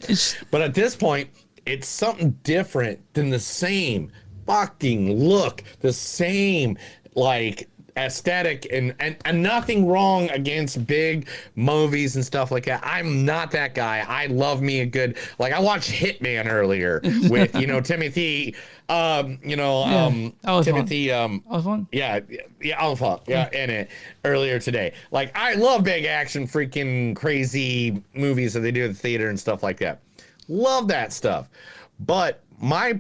But at this point, it's something different than the same fucking look, the same like aesthetic and nothing wrong against big movies and stuff like that. I'm not that guy. I love me a good, like I watched Hitman earlier with, Timothy, Timothy, Oliphant? yeah, Oliphant, in it earlier today. Like I love big action, freaking crazy movies that they do at the theater and stuff like that. Love that stuff. But my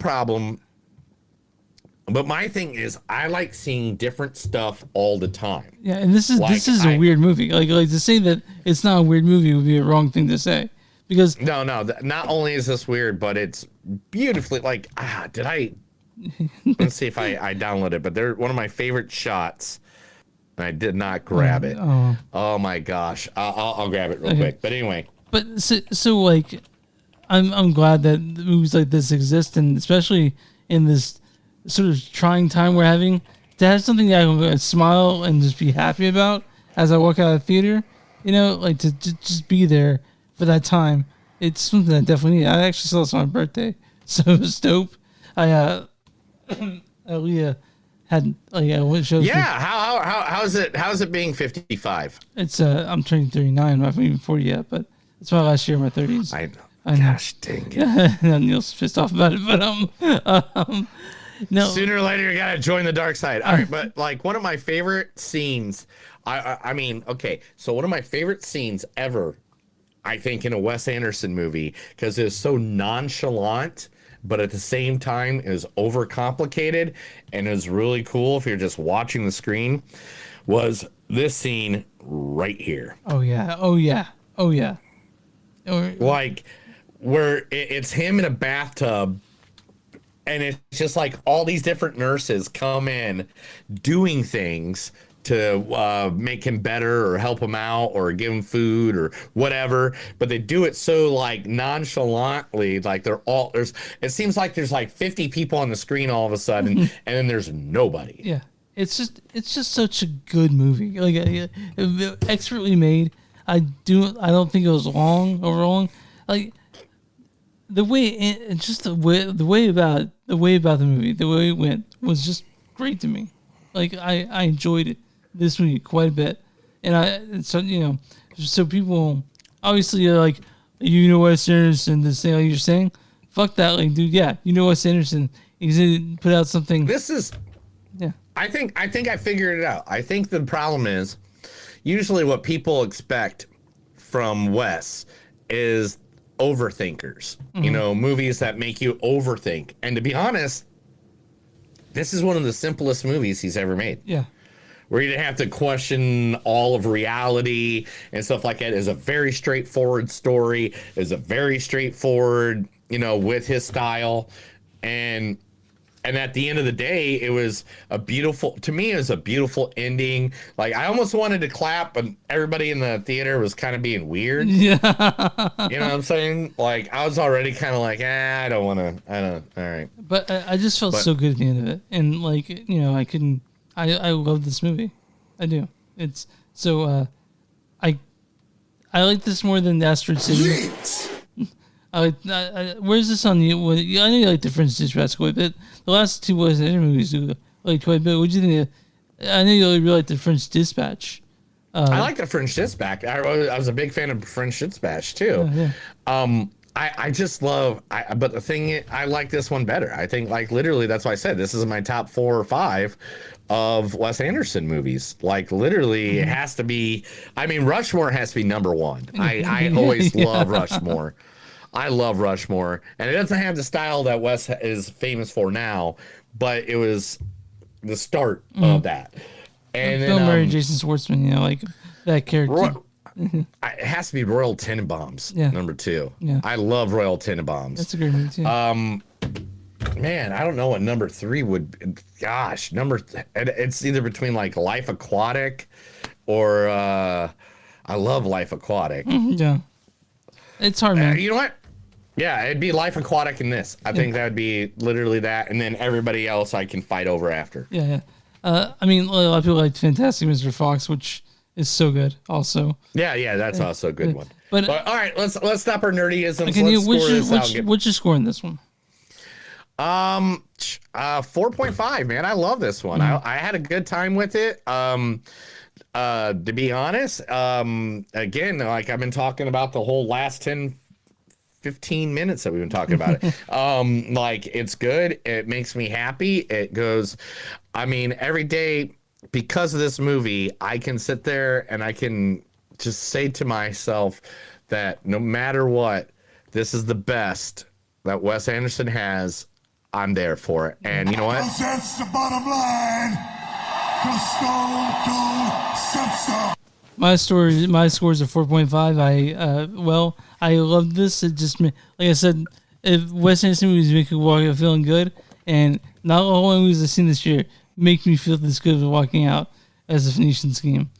thing is I like seeing different stuff all the time. Yeah, and this is a weird movie. Like to say that it's not a weird movie would be a wrong thing to say. Because no, not only is this weird, but it's beautifully like let's see if I download it, but they're one of my favorite shots. And I did not grab it. Oh my gosh. I'll grab it real quick. But anyway. But so like I'm glad that movies like this exist, and especially in this sort of trying time we're having, to have something that I can smile and just be happy about as I walk out of the theater, like to just be there for that time. It's something I definitely need. I actually saw this on my birthday, so it was dope. Aaliyah had I went shows. Yeah, how's it being 55? It's I'm turning 39. I'm not even 40 yet, but it's my last year of my 30s. I know. Gosh dang it. Neil's pissed off about it, but no. Sooner or later, you gotta join the dark side. All right, but like one of my favorite scenes. I mean, okay, so one of my favorite scenes ever, I think, in a Wes Anderson movie, because it was so nonchalant, but at the same time, it was overcomplicated, and it was really cool if you're just watching the screen. Was this scene right here? Oh yeah. Like where it's him in a bathtub. And it's just like all these different nurses come in doing things to make him better or help him out or give him food or whatever. But they do it so like nonchalantly, like it seems like there's like 50 people on the screen all of a sudden and then there's nobody. Yeah. It's just such a good movie. Like expertly made. I don't think it was long. Like the way about the movie, the way it went was just great to me. Like I enjoyed this movie quite a bit, and so people obviously are like, Wes Anderson, this thing like you're saying, fuck that, like dude, yeah, Wes Anderson, he's gonna put out something. This is, yeah. I think I figured it out. I think the problem is usually what people expect from Wes is overthinkers, movies that make you overthink. And to be honest, this is one of the simplest movies he's ever made. Yeah. Where you didn't have to question all of reality and stuff like that. It's a very straightforward story. It's a very straightforward, with his style. And at the end of the day, it was a beautiful ending. Like I almost wanted to clap, but everybody in the theater was kind of being weird. Yeah. You know what I'm saying? Like I was already kind of like, I don't want to, all right. But I just felt so good at the end of it. And like, I love this movie. I do. It's so, I like this more than Asteroid City. Where's this on you? I know you like the French Dispatch quite a bit. The last two Wes Anderson movies you like quite a bit. What do you think? I know you really like the French Dispatch. I like the French Dispatch. I was a big fan of French Dispatch too. Yeah. I just love. But the thing is, I like this one better. I think like literally that's why I said this is my top 4 or 5 of Wes Anderson movies. Like literally, it has to be. I mean, Rushmore has to be number 1. I always love Rushmore. I love Rushmore, and it doesn't have the style that Wes is famous for now, but it was the start of that. And Bill then Murray, Jason Schwartzman, like that character. It has to be Royal Tenenbaums, number 2. Yeah. I love Royal Tenenbaums. That's a great movie too. Man, I don't know what number 3 would. Gosh, it's either between like Life Aquatic or I love Life Aquatic. Yeah, it's hard, man. You know what? Yeah, it'd be Life Aquatic in this. I think that would be literally that, and then everybody else I can fight over after. Yeah. I mean, a lot of people like Fantastic Mr. Fox, which is so good. Also. Yeah, that's also a good one. But all right, let's stop our nerdyisms. Okay, what's your score in this one? 4.5, man. I love this one. I had a good time with it. To be honest, again, like I've been talking about the whole last 10-15 minutes that we've been talking about it. Like it's good. It makes me happy. It goes, I mean, every day because of this movie, I can sit there and I can just say to myself that no matter what, this is the best that Wes Anderson has. I'm there for it. And you know what? That's the bottom line. Stone Cold Simpson. My scores are 4.5. I love this. It just, like I said, if Wes Anderson movies make me walk out feeling good, and not all the movies I've seen this year make me feel this good walking out as a Phoenician Scheme.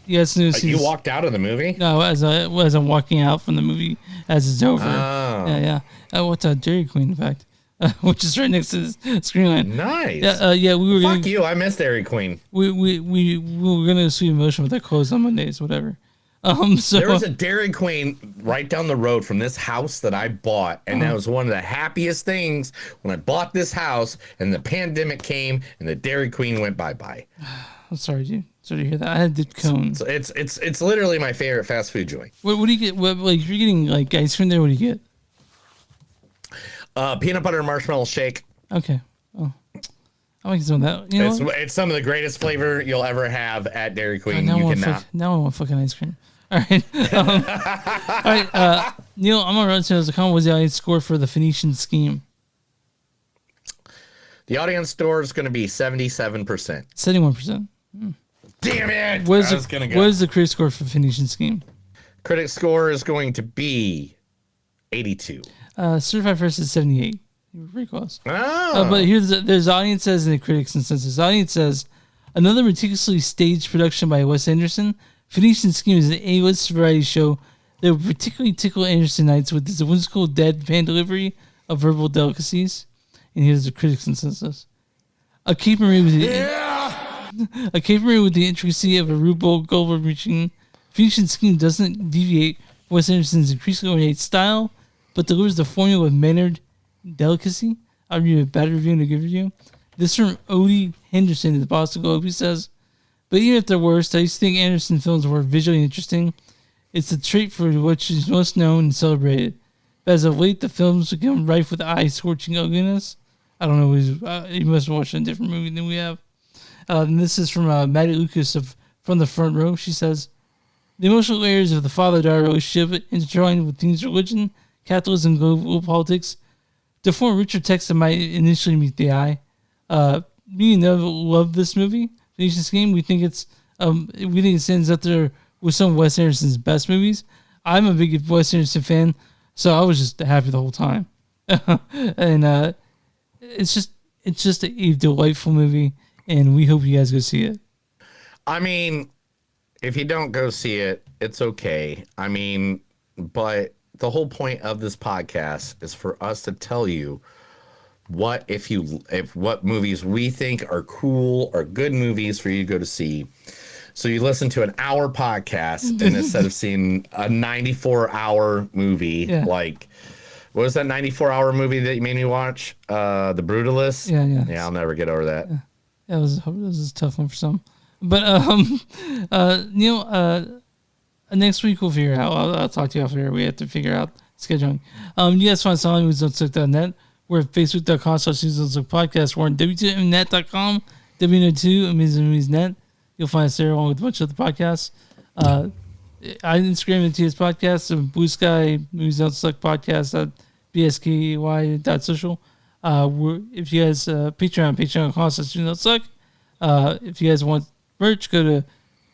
Yes, you walked out of the movie? No, as I'm walking out from the movie as it's over. Oh. Yeah. I went to Dairy Queen, in fact. Which is right next to the screen line. Nice. Yeah, we were. Fuck you! I miss Dairy Queen. We were gonna see Emotion, but that closed on Mondays, whatever. So there was a Dairy Queen right down the road from this house that I bought, and that was one of the happiest things when I bought this house. And the pandemic came, and the Dairy Queen went bye. I'm sorry, dude. Sorry to hear that. I had the cone. So it's literally my favorite fast food joint. What do you get? Like if you're getting like ice cream there, what do you get? Peanut butter and marshmallow shake. Okay. Oh, I like some of that. You know, it's some of the greatest flavor you'll ever have at Dairy Queen. now You I cannot. now I want fucking ice cream. All right. All right. Neil, I'm gonna run to the comment. Was the audience score for the Phoenician Scheme? The audience score is going to be 77%. 71%. Damn it! What is the critic score for Phoenician Scheme? Critic score is going to be 82. Certified First is 78. You were pretty close. Oh. But there's audience says and the critics consensus. Audience says another meticulously staged production by Wes Anderson. Phoenician Scheme is an A-list variety show that would particularly tickle Andersonites with its whimsical deadpan delivery of verbal delicacies. And here's the critics consensus: a capery with the intricacy of a Rube Goldberg machine. Phoenician Scheme doesn't deviate from Wes Anderson's increasingly ornate style, but delivers the formula with mannered delicacy. I'll read a bad review and a good review. This from Odie Henderson of the Boston Globe. He says, but even if they're worst, I used to think Anderson films were visually interesting. It's a trait for which is most known and celebrated. But as of late, the films become rife with eye-scorching ugliness. I don't know. He must have watched a different movie than we have. And this is from Maddie Lucas From the Front Row. She says, the emotional layers of the father-daughter relationship intertwined with themes of religion, capitalism, and global politics to form a richer text that might initially meet the eye. Me and Nev love this movie, Phoenician Scheme. We think it stands up there with some of Wes Anderson's best movies. I'm a big Wes Anderson fan, so I was just happy the whole time. And it's just a delightful movie, and we hope you guys go see it. I mean, if you don't go see it, it's okay. I mean, but the whole point of this podcast is for us to tell you what movies we think are cool or good movies for you to go to see. So you listen to an hour podcast and instead of seeing a 94-hour movie, like what was that 94-hour movie that you made me watch? The Brutalist. Yeah, I'll never get over that. Yeah, it was a tough one for some. But Neil, next week we'll figure it out. I'll talk to you after. We have to figure out scheduling. You guys find us on newsnotebook.net. We're at facebook.com/newsnotebook podcast. We're on w2mnet.com, w2 amazingmovies.net. You'll find us there along with a bunch of other podcasts. Instagram and TS Podcast, and Blue Sky Movies Don't Suck Podcast bsky.social. If you guys patreon.com/newsnotebook. If you guys want merch, go to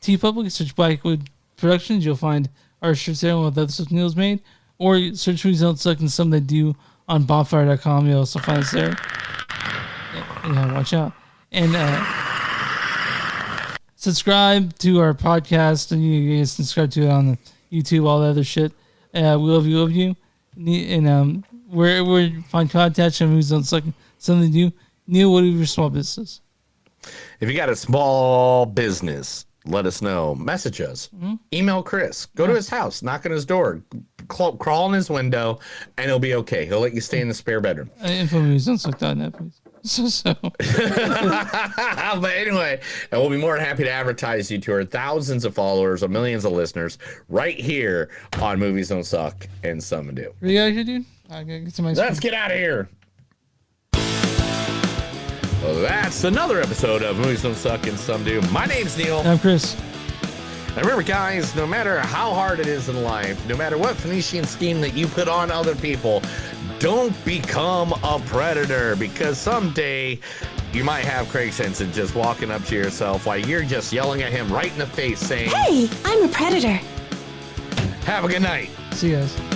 TeePublic, search Blackwood Productions. You'll find our shirts there with other stuff Neil's made. Or search Movies Don't Suck and some that do on bonfire.com. You'll also find us there. Yeah, watch out. And subscribe to our podcast, and you guys subscribe to it on YouTube, all that other shit. We love you. And wherever you find contact on Movies Don't Suck, something to do. Neil, what are your small businesses? If you got a small business, let us know. Message us. Mm-hmm. Email Chris. Go to his house. Knock on his door. Crawl in his window, and it'll be okay. He'll let you stay in the spare bedroom. Info.moviesdon'tsuck.net, please. But anyway, and we'll be more than happy to advertise you to our thousands of followers or millions of listeners right here on Movies Don't Suck and Some Do. What you got here, dude? I gotta get some ice Let's cream. get out of here. Well, that's another episode of Movies Don't Suck and Some Do. My name's Neil. I'm Chris. And remember, guys, no matter how hard it is in life, no matter what Phoenician scheme that you put on other people, don't become a predator, because someday you might have Craig Sensen just walking up to yourself while you're just yelling at him right in the face saying, Hey, I'm a predator. Have a good night. See you guys.